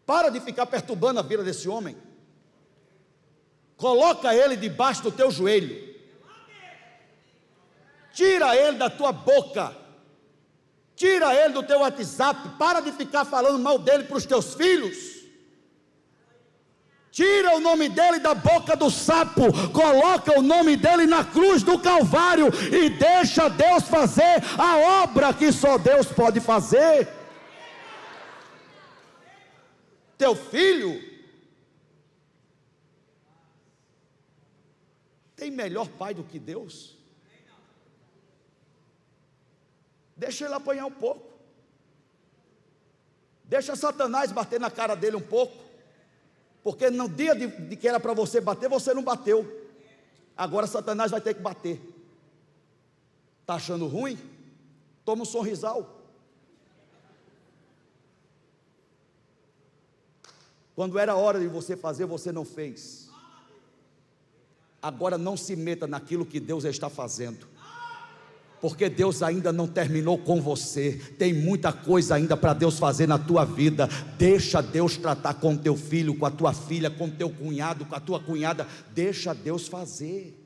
Para de ficar perturbando a vida desse homem. Coloca ele debaixo do teu joelho. Tira ele da tua boca. Tira ele do teu WhatsApp. Para de ficar falando mal dele para os teus filhos. Tira o nome dele da boca do sapo. Coloca o nome dele na cruz do Calvário. E deixa Deus fazer a obra que só Deus pode fazer. Teu filho tem melhor pai do que Deus? Deixa ele apanhar um pouco. Deixa Satanás bater na cara dele um pouco. Porque no dia de que era para você bater, você não bateu. Agora Satanás vai ter que bater. Está achando ruim? Toma um sorrisal. Quando era hora de você fazer, você não fez. Agora não se meta naquilo que Deus está fazendo. Porque Deus ainda não terminou com você. Tem muita coisa ainda para Deus fazer na tua vida. Deixa Deus tratar com teu filho, com a tua filha, com teu cunhado, com a tua cunhada. Deixa Deus fazer.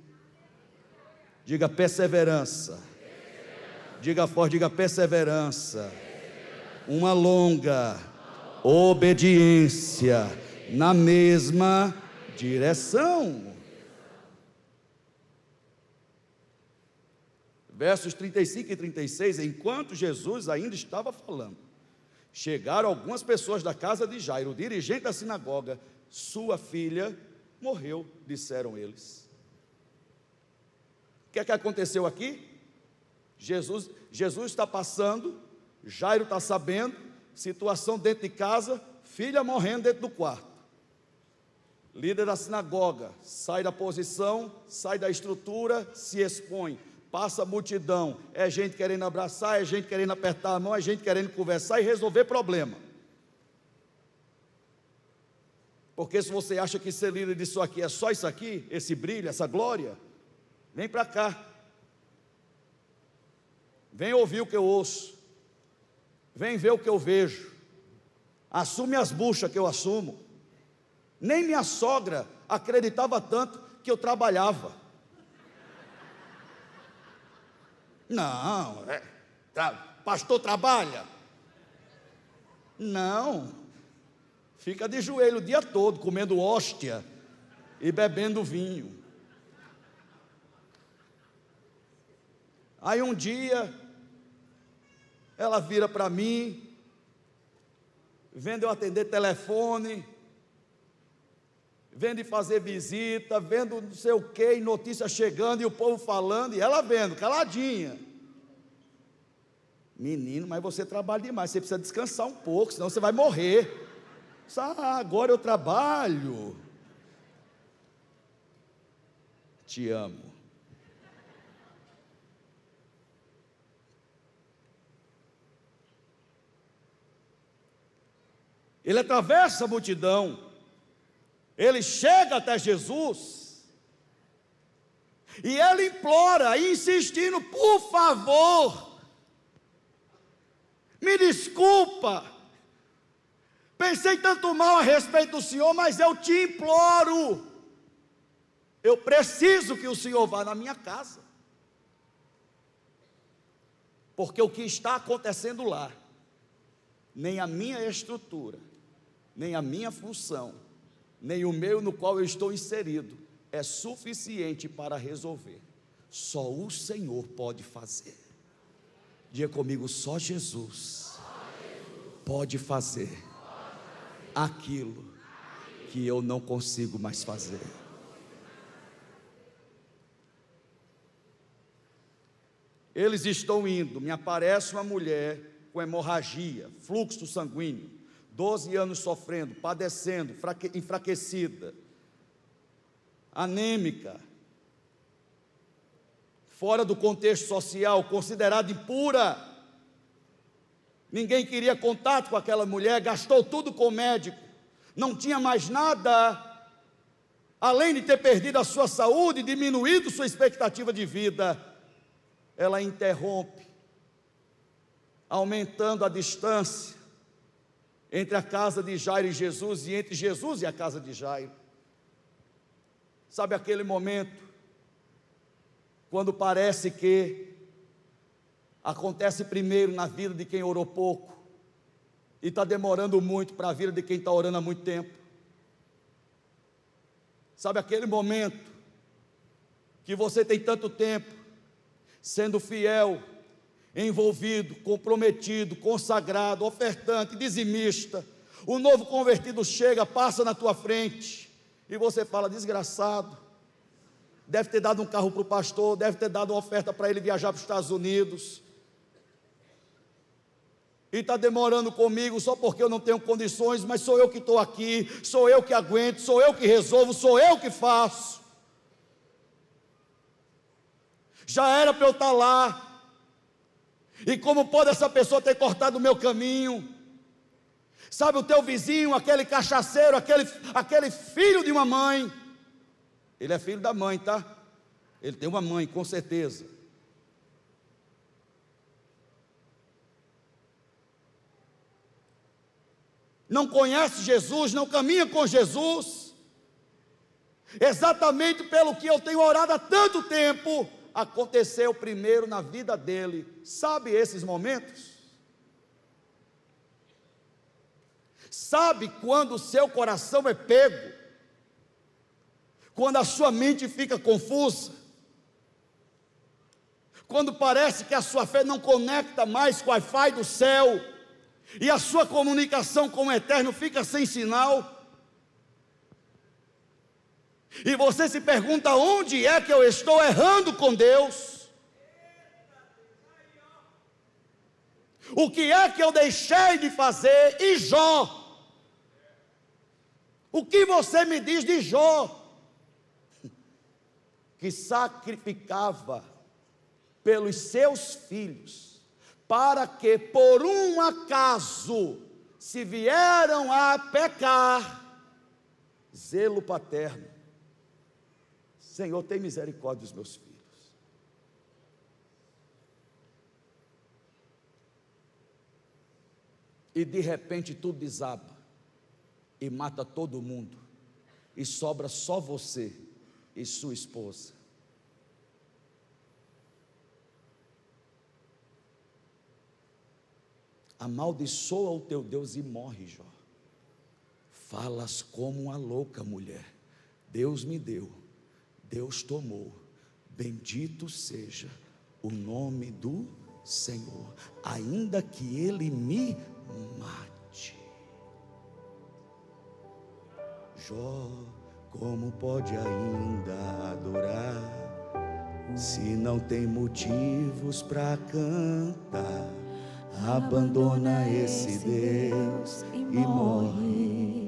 Diga perseverança. Diga forte, diga perseverança. Uma longa obediência na mesma direção. Versos 35 e 36, enquanto Jesus ainda estava falando, Chegaram algumas pessoas da casa de Jairo, o dirigente da sinagoga. Sua filha morreu, disseram eles. O que é que aconteceu aqui? Jesus está passando, Jairo está sabendo, situação dentro de casa, filha morrendo dentro do quarto. Líder da sinagoga, sai da posição, sai da estrutura, se expõe, passa a multidão, é gente querendo abraçar, é gente querendo apertar a mão, é gente querendo conversar e resolver problema. Porque se você acha que ser líder disso aqui é só isso aqui, esse brilho, essa glória, vem para cá. Vem ouvir o que eu ouço. Vem ver o que eu vejo. Assume as buchas que eu assumo. Nem minha sogra acreditava tanto que eu trabalhava. Não, pastor trabalha? Não. Fica de joelho o dia todo, comendo hóstia e bebendo vinho. Aí um dia, ela vira para mim, vendo eu atender telefone, vendo fazer visita, vendo não sei o que, notícia chegando e o povo falando, e ela vendo, caladinha. Menino, mas você trabalha demais, você precisa descansar um pouco, senão você vai morrer. Agora eu trabalho. Te amo. Ele atravessa a multidão, ele chega até Jesus, e ele implora, insistindo: por favor, me desculpa, pensei tanto mal a respeito do Senhor, mas eu te imploro, eu preciso que o Senhor vá na minha casa, porque o que está acontecendo lá, nem a minha estrutura, nem a minha função, nem o meio no qual eu estou inserido, é suficiente para resolver. Só o Senhor pode fazer. Diga comigo: só Jesus pode fazer aquilo que eu não consigo mais fazer. Eles estão indo, me aparece uma mulher com hemorragia, fluxo sanguíneo, 12 anos sofrendo, padecendo, enfraquecida, anêmica, fora do contexto social, considerada impura. Ninguém queria contato com aquela mulher, gastou tudo com o médico, não tinha mais nada, além de ter perdido a sua saúde, diminuído sua expectativa de vida. Ela interrompe, aumentando a distância entre a casa de Jairo e Jesus, e entre Jesus e a casa de Jairo. Sabe aquele momento, quando parece que acontece primeiro na vida de quem orou pouco, e está demorando muito para a vida de quem está orando há muito tempo? Sabe aquele momento, que você tem tanto tempo, sendo fiel, envolvido, comprometido, consagrado, ofertante, dizimista, o novo convertido chega, passa na tua frente, e você fala: desgraçado, deve ter dado um carro para o pastor, deve ter dado uma oferta para ele viajar para os Estados Unidos, e está demorando comigo só porque eu não tenho condições, mas sou eu que estou aqui, sou eu que aguento, sou eu que resolvo, sou eu que faço. Já era para eu estar lá, e como pode essa pessoa ter cortado o meu caminho? Sabe o teu vizinho, aquele cachaceiro, aquele filho de uma mãe, ele é filho da mãe, tá? Ele tem uma mãe, com certeza. Não conhece Jesus, não caminha com Jesus, exatamente pelo que eu tenho orado há tanto tempo, aconteceu primeiro na vida dele. Sabe esses momentos? Sabe quando o seu coração é pego, quando a sua mente fica confusa, quando parece que a sua fé não conecta mais com o Wi-Fi do céu, e a sua comunicação com o Eterno fica sem sinal, e você se pergunta: onde é que eu estou errando com Deus? O que é que eu deixei de fazer? E Jó? O que você me diz de Jó? Que sacrificava pelos seus filhos, para que por um acaso, se vieram a pecar, zelo paterno: Senhor, tem misericórdia dos meus filhos. E de repente tudo desaba, e mata todo mundo, e sobra só você e sua esposa. Amaldiçoa o teu Deus e morre, Jó. Falas como uma louca mulher. Deus me deu, Deus tomou, bendito seja o nome do Senhor, ainda que Ele me mate. Jó, como pode ainda adorar, se não tem motivos para cantar? Abandona esse Deus e morre.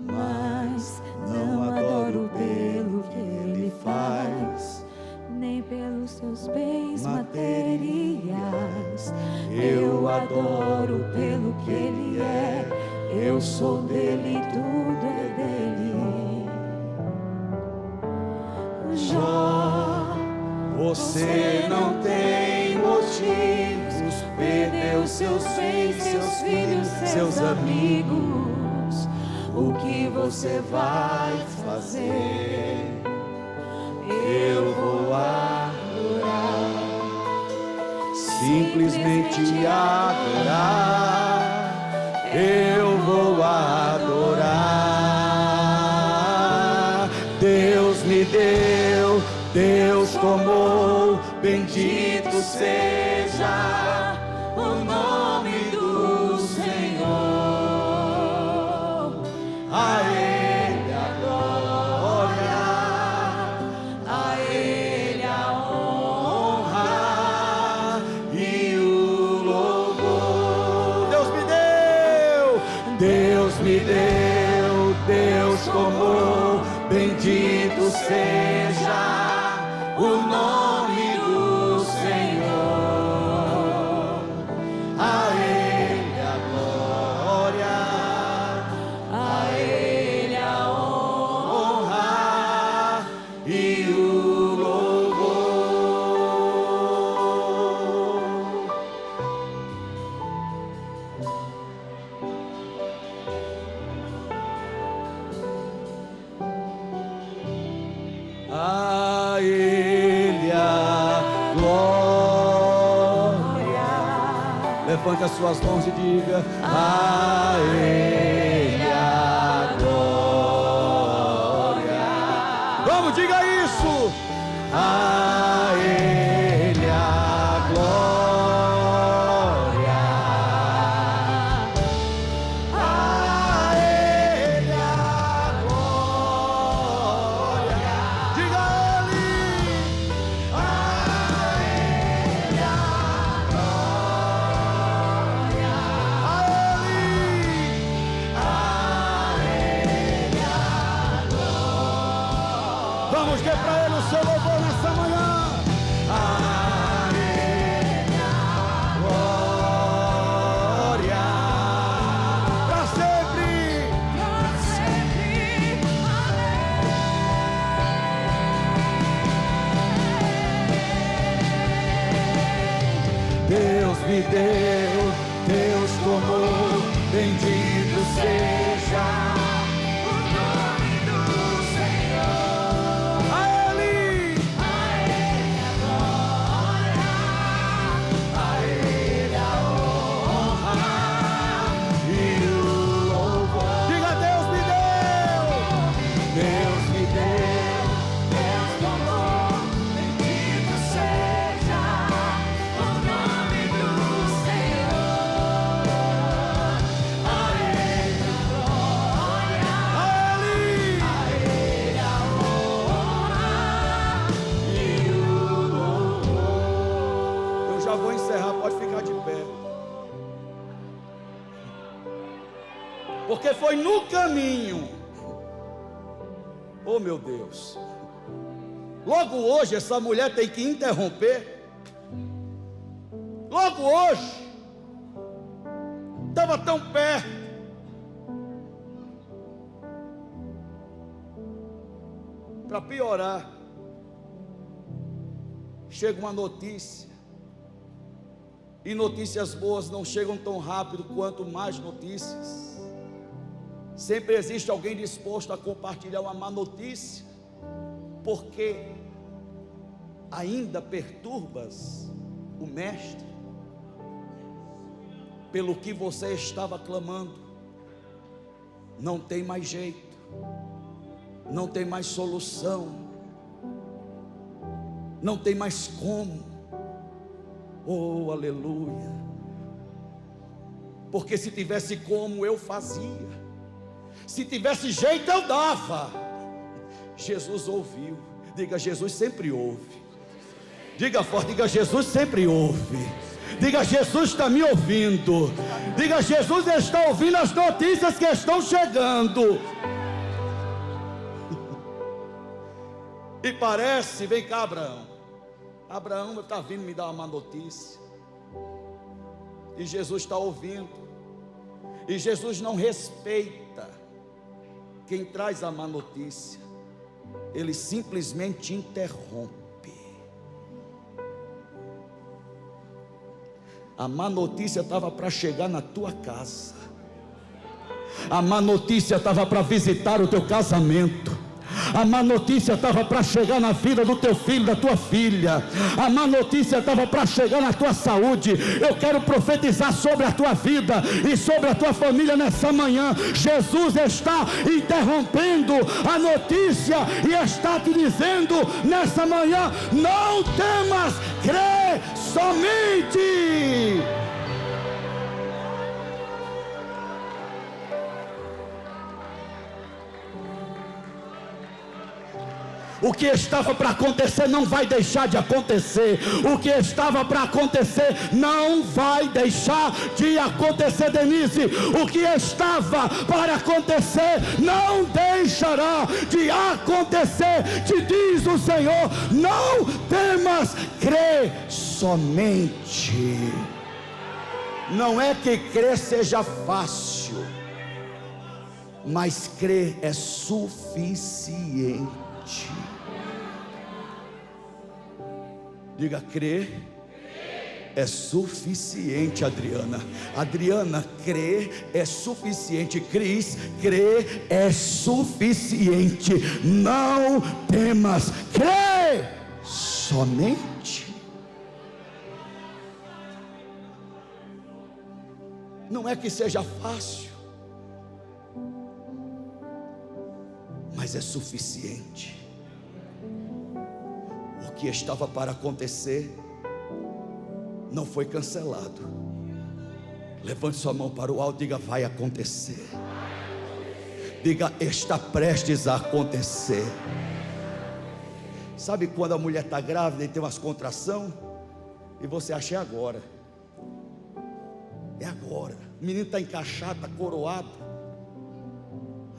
Mas não adoro pelo que Ele faz, nem pelos seus bens materiais. Eu adoro pelo que Ele é. Eu sou dele, tudo é dele. Jó, você não tem motivos, perdeu seus bens, seus filhos, seus amigos. O que você vai fazer? Eu vou adorar, simplesmente adorar. Eu vou adorar. Deus me deu, Deus tomou, bendito seja o nome do Senhor. A Ele a glória, a Ele a honra e o louvor. Deus me deu, Deus tomou, bendito seja o nome do Senhor. A Ele a glória, a Ele a honra e o louvor. A Ele a glória. Levante as suas mãos e diga: a Ele a glória. Vamos, diga isso. A Ele a glória. A Ele a glória. Diga a Ele. A Ele a glória. A Ele a glória. Vamos ter para Ele o seu louvor nessa manhã. A Ele a glória. Para sempre. para sempre. Deus me deu, Deus tomou, bendito seja o nome do Senhor. A Ele a glória, a Ele a honra e o louvor. Diga: Deus me deu, Deus me deu, Deus tomou, bendito seja o nome do porque foi no caminho. Oh meu Deus, logo hoje essa mulher tem que interromper. Logo hoje, estava tão perto. Para piorar, chega uma notícia, e notícias boas não chegam tão rápido quanto mais notícias. Sempre existe alguém disposto a compartilhar uma má notícia, porque ainda perturbas o mestre pelo que você estava clamando. Não tem mais jeito, não tem mais solução, não tem mais como. Oh, aleluia. Porque se tivesse como, eu fazia. Se tivesse jeito, eu dava. Jesus ouviu. Diga, Jesus sempre ouve. Diga forte, diga, Jesus sempre ouve. Diga, Jesus está me ouvindo. Diga, Jesus está ouvindo as notícias que estão chegando. E parece, vem cá, Abraão. Abraão está vindo me dar uma má notícia. E Jesus está ouvindo. E Jesus não respeita quem traz a má notícia. Ele simplesmente interrompe. A má notícia estava para chegar na tua casa. A má notícia estava para visitar o teu casamento. A má notícia estava para chegar na vida do teu filho, da tua filha. A má notícia estava para chegar na tua saúde. Eu quero profetizar sobre a tua vida e sobre a tua família nessa manhã. Jesus está interrompendo a notícia e está te dizendo nessa manhã: não temas, crê somente. O que estava para acontecer não vai deixar de acontecer. O que estava para acontecer não vai deixar de acontecer, Denise. O que estava para acontecer não deixará de acontecer. Te diz o Senhor: não temas, crê somente. Não é que crer seja fácil, mas crer é suficiente. Diga, crer é suficiente, Adriana. Adriana, crer é suficiente. Cris, crer é suficiente. Não temas, crê somente. Não é que seja fácil, mas é suficiente. O que estava para acontecer não foi cancelado. Levante sua mão para o alto, diga, vai acontecer. Diga, está prestes a acontecer. Sabe quando a mulher está grávida e tem umas contrações e você acha é agora? É agora. O menino está encaixado, está coroado.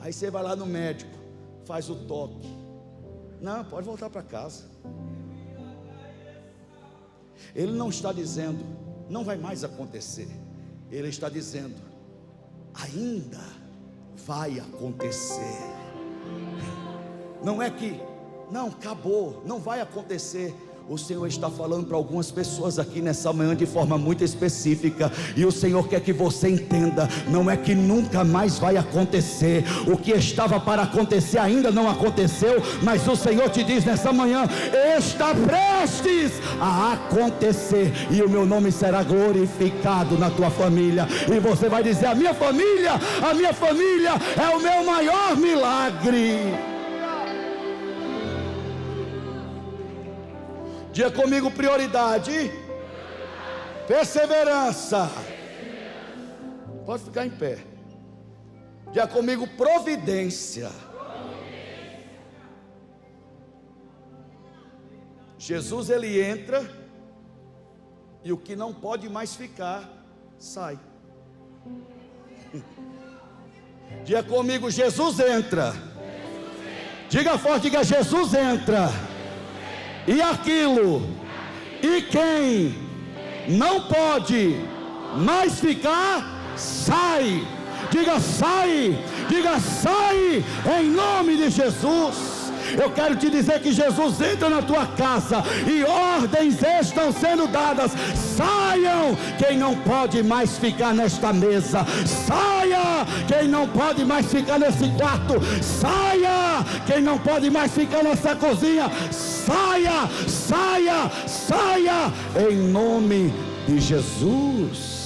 Aí você vai lá no médico, faz o toque. Não, pode voltar para casa. Ele não está dizendo, não vai mais acontecer. Ele está dizendo, ainda vai acontecer. Não é que, não, acabou, não vai acontecer. O Senhor está falando para algumas pessoas aqui nessa manhã de forma muito específica. E o Senhor quer que você entenda, não é que nunca mais vai acontecer. O que estava para acontecer ainda não aconteceu, mas o Senhor te diz nessa manhã, está prestes a acontecer. E o meu nome será glorificado na tua família. E você vai dizer, a minha família é o meu maior milagre. Diga comigo, prioridade, perseverança. Pode ficar em pé. Diga comigo, providência. Jesus, ele entra e o que não pode mais ficar sai. Diga comigo, Jesus entra. Diga forte, diga Jesus entra. E aquilo, e quem não pode mais ficar, sai. Diga sai, diga sai, em nome de Jesus. Eu quero te dizer que Jesus entra na tua casa e ordens estão sendo dadas. Saiam quem não pode mais ficar nesta mesa. Saia quem não pode mais ficar nesse quarto. Saia quem não pode mais ficar nessa cozinha. Saia, saia, saia, em nome de Jesus.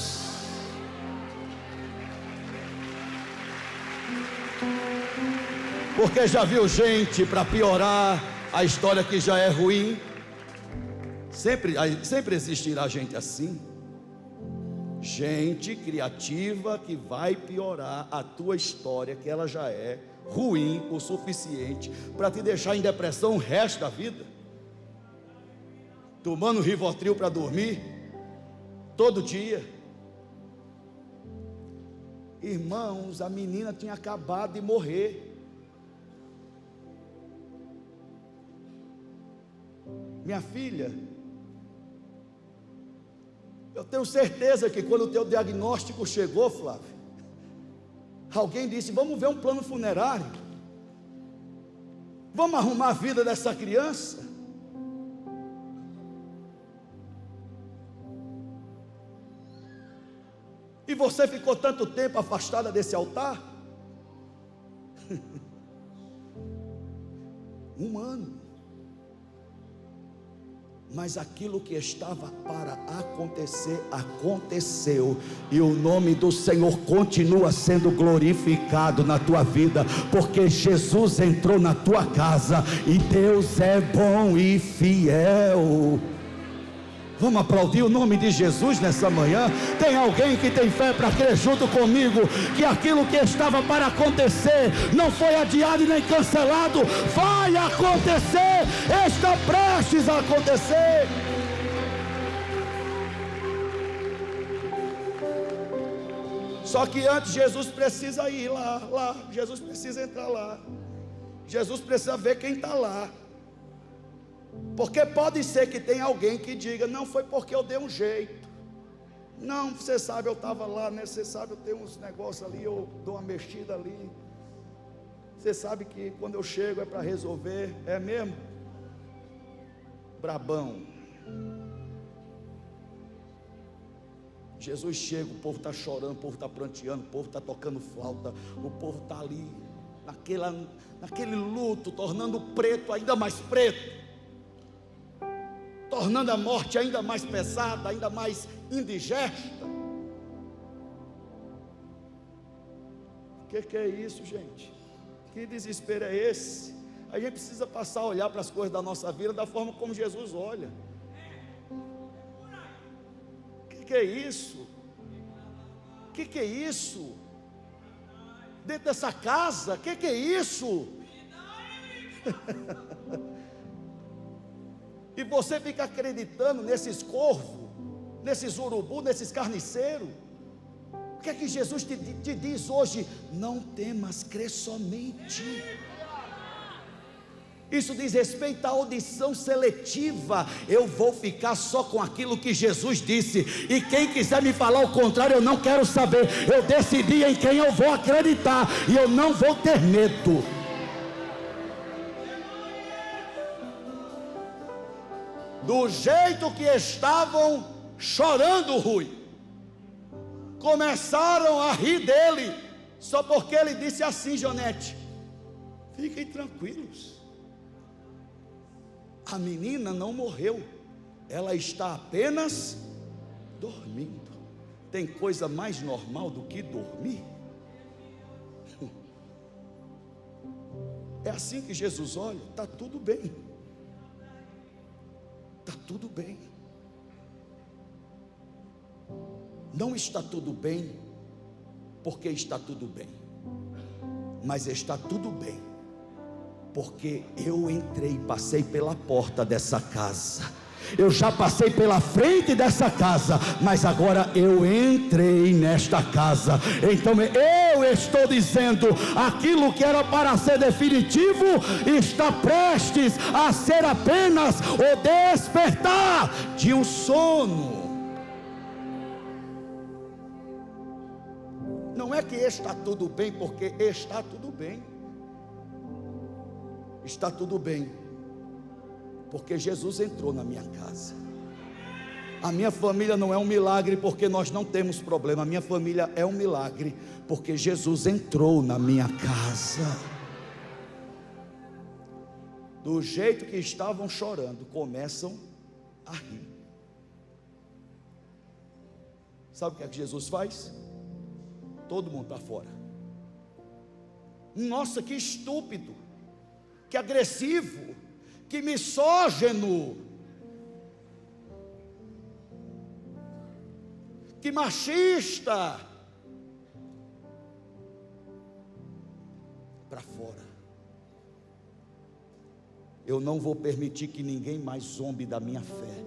Porque já viu gente para piorar a história que já é ruim? Sempre existirá gente assim. Gente criativa que vai piorar a tua história, que ela já é ruim o suficiente para te deixar em depressão o resto da vida. Tomando Rivotril para dormir todo dia. Irmãos, a menina tinha acabado de morrer. Minha filha, eu tenho certeza que quando o teu diagnóstico chegou, Flávio, alguém disse, vamos ver um plano funerário, vamos arrumar a vida dessa criança. E você ficou tanto tempo afastada desse altar? 1 ano. Mas aquilo que estava para acontecer, aconteceu. E o nome do Senhor continua sendo glorificado na tua vida. Porque Jesus entrou na tua casa. E Deus é bom e fiel. Vamos aplaudir o nome de Jesus nessa manhã. Tem alguém que tem fé para crer junto comigo que aquilo que estava para acontecer não foi adiado e nem cancelado, vai acontecer, está prestes a acontecer. Só que antes Jesus precisa ir lá, Jesus precisa entrar lá, Jesus precisa ver quem está lá. Porque pode ser que tenha alguém que diga, não foi porque eu dei um jeito, não, você sabe, eu estava lá, né? Você sabe, eu tenho uns negócios ali, eu dou uma mexida ali, você sabe que quando eu chego é para resolver, é mesmo? Brabão. Jesus chega, o povo está chorando, o povo está pranteando, o povo está tocando flauta, o povo está ali, naquele luto, tornando o preto ainda mais preto, tornando a morte ainda mais pesada, ainda mais indigesta. O que é isso, gente? Que desespero é esse? A gente precisa passar a olhar para as coisas da nossa vida da forma como Jesus olha. O que é isso? O que é isso? Dentro dessa casa, o que é isso? E você fica acreditando nesses corvos, nesses urubu, nesses carniceiros. O que é que Jesus te diz hoje? Não temas, crê somente. Isso diz respeito à audição seletiva. Eu vou ficar só com aquilo que Jesus disse. E quem quiser me falar o contrário, eu não quero saber. Eu decidi em quem eu vou acreditar. E eu não vou ter medo. Do jeito que estavam chorando, Rui, começaram a rir dele, só porque ele disse assim, Jonete, fiquem tranquilos, a menina não morreu, ela está apenas dormindo. Tem coisa mais normal do que dormir? É assim que Jesus olha, está tudo bem. Está tudo bem. Não está tudo bem porque está tudo bem, mas está tudo bem porque eu entrei, passei pela porta dessa casa Eu já passei pela frente dessa casa, mas agora eu entrei nesta casa. Então eu estou dizendo, aquilo que era para ser definitivo está prestes a ser apenas o despertar de um sono. Não é que está tudo bem, porque está tudo bem. Está tudo bem, porque Jesus entrou na minha casa. A minha família não é um milagre porque nós não temos problema. A minha família é um milagre porque Jesus entrou na minha casa. Do jeito que estavam chorando, começam a rir. Sabe o que é que Jesus faz? Todo mundo para fora. Nossa, que estúpido, que agressivo, que misógino, que machista. Para fora. Eu não vou permitir que ninguém mais zombe da minha fé.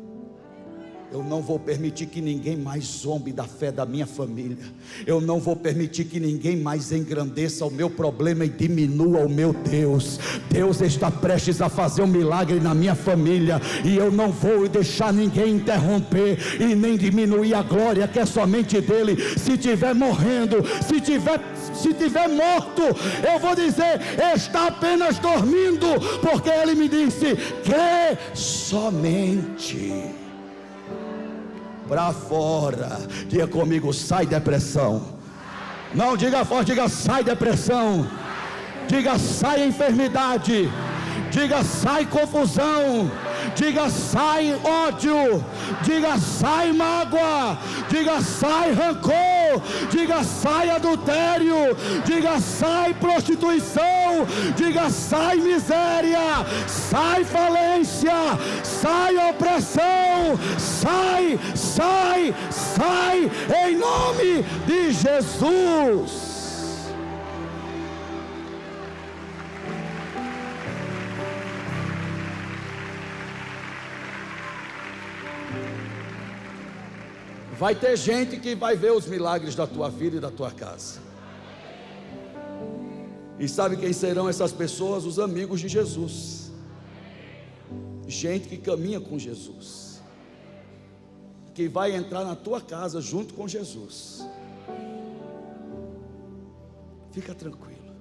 Eu não vou permitir que ninguém mais zombe da fé da minha família. Eu não vou permitir que ninguém mais engrandeça o meu problema e diminua o meu Deus. Deus está prestes a fazer um milagre na minha família, e eu não vou deixar ninguém interromper e nem diminuir a glória que é somente dele. Se estiver morrendo, se tiver morto, eu vou dizer, está apenas dormindo, porque ele me disse que somente para fora. Diga comigo, sai depressão. Não, diga forte, diga sai depressão. Diga sai enfermidade. Diga sai confusão. Diga sai ódio. Diga sai mágoa. Diga sai rancor. Diga sai adultério. Diga sai prostituição. Diga sai miséria. Sai falência. Sai opressão. Sai, sai, sai em nome de Jesus. Vai ter gente que vai ver os milagres da tua vida e da tua casa. E sabe quem serão essas pessoas? Os amigos de Jesus. Gente que caminha com Jesus, que vai entrar na tua casa junto com Jesus. Fica tranquilo.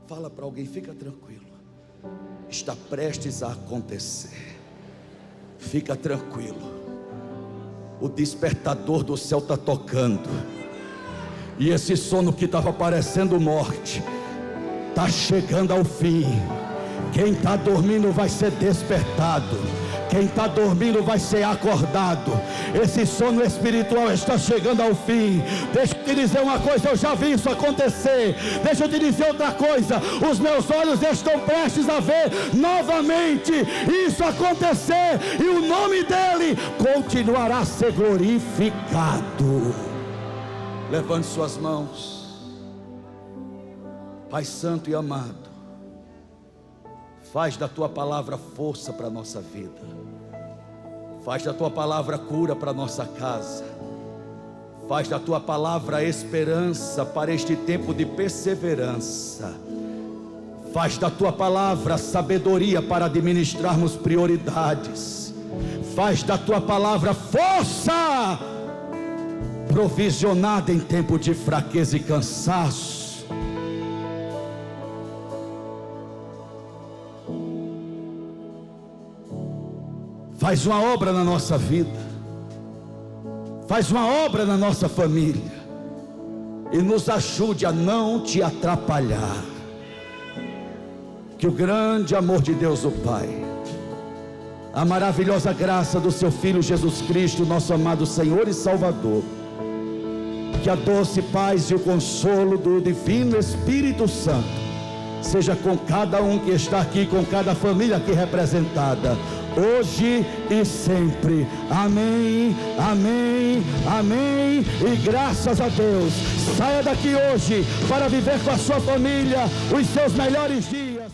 Fala para alguém, fica tranquilo. Está prestes a acontecer. Fica tranquilo. O despertador do céu está tocando. E esse sono que estava parecendo morte está chegando ao fim. Quem está dormindo vai ser despertado. Quem está dormindo vai ser acordado. Esse sono espiritual está chegando ao fim. Deixa eu te dizer uma coisa, eu já vi isso acontecer. Deixa eu te dizer outra coisa, os meus olhos estão prestes a ver novamente isso acontecer, e o nome dele continuará a ser glorificado. Levante suas mãos. Pai santo e amado, faz da tua palavra força para a nossa vida. Faz da tua palavra cura para a nossa casa. Faz da tua palavra esperança para este tempo de perseverança. Faz da tua palavra sabedoria para administrarmos prioridades. Faz da tua palavra força provisionada em tempo de fraqueza e cansaço. Faz uma obra na nossa vida. Faz uma obra na nossa família. E nos ajude a não te atrapalhar. Que o grande amor de Deus o Pai, a maravilhosa graça do seu Filho Jesus Cristo, nosso amado Senhor e Salvador, que a doce paz e o consolo do Divino Espírito Santo seja com cada um que está aqui, com cada família aqui representada, hoje e sempre. Amém, amém, amém. E graças a Deus. Saia daqui hoje para viver com a sua família os seus melhores dias.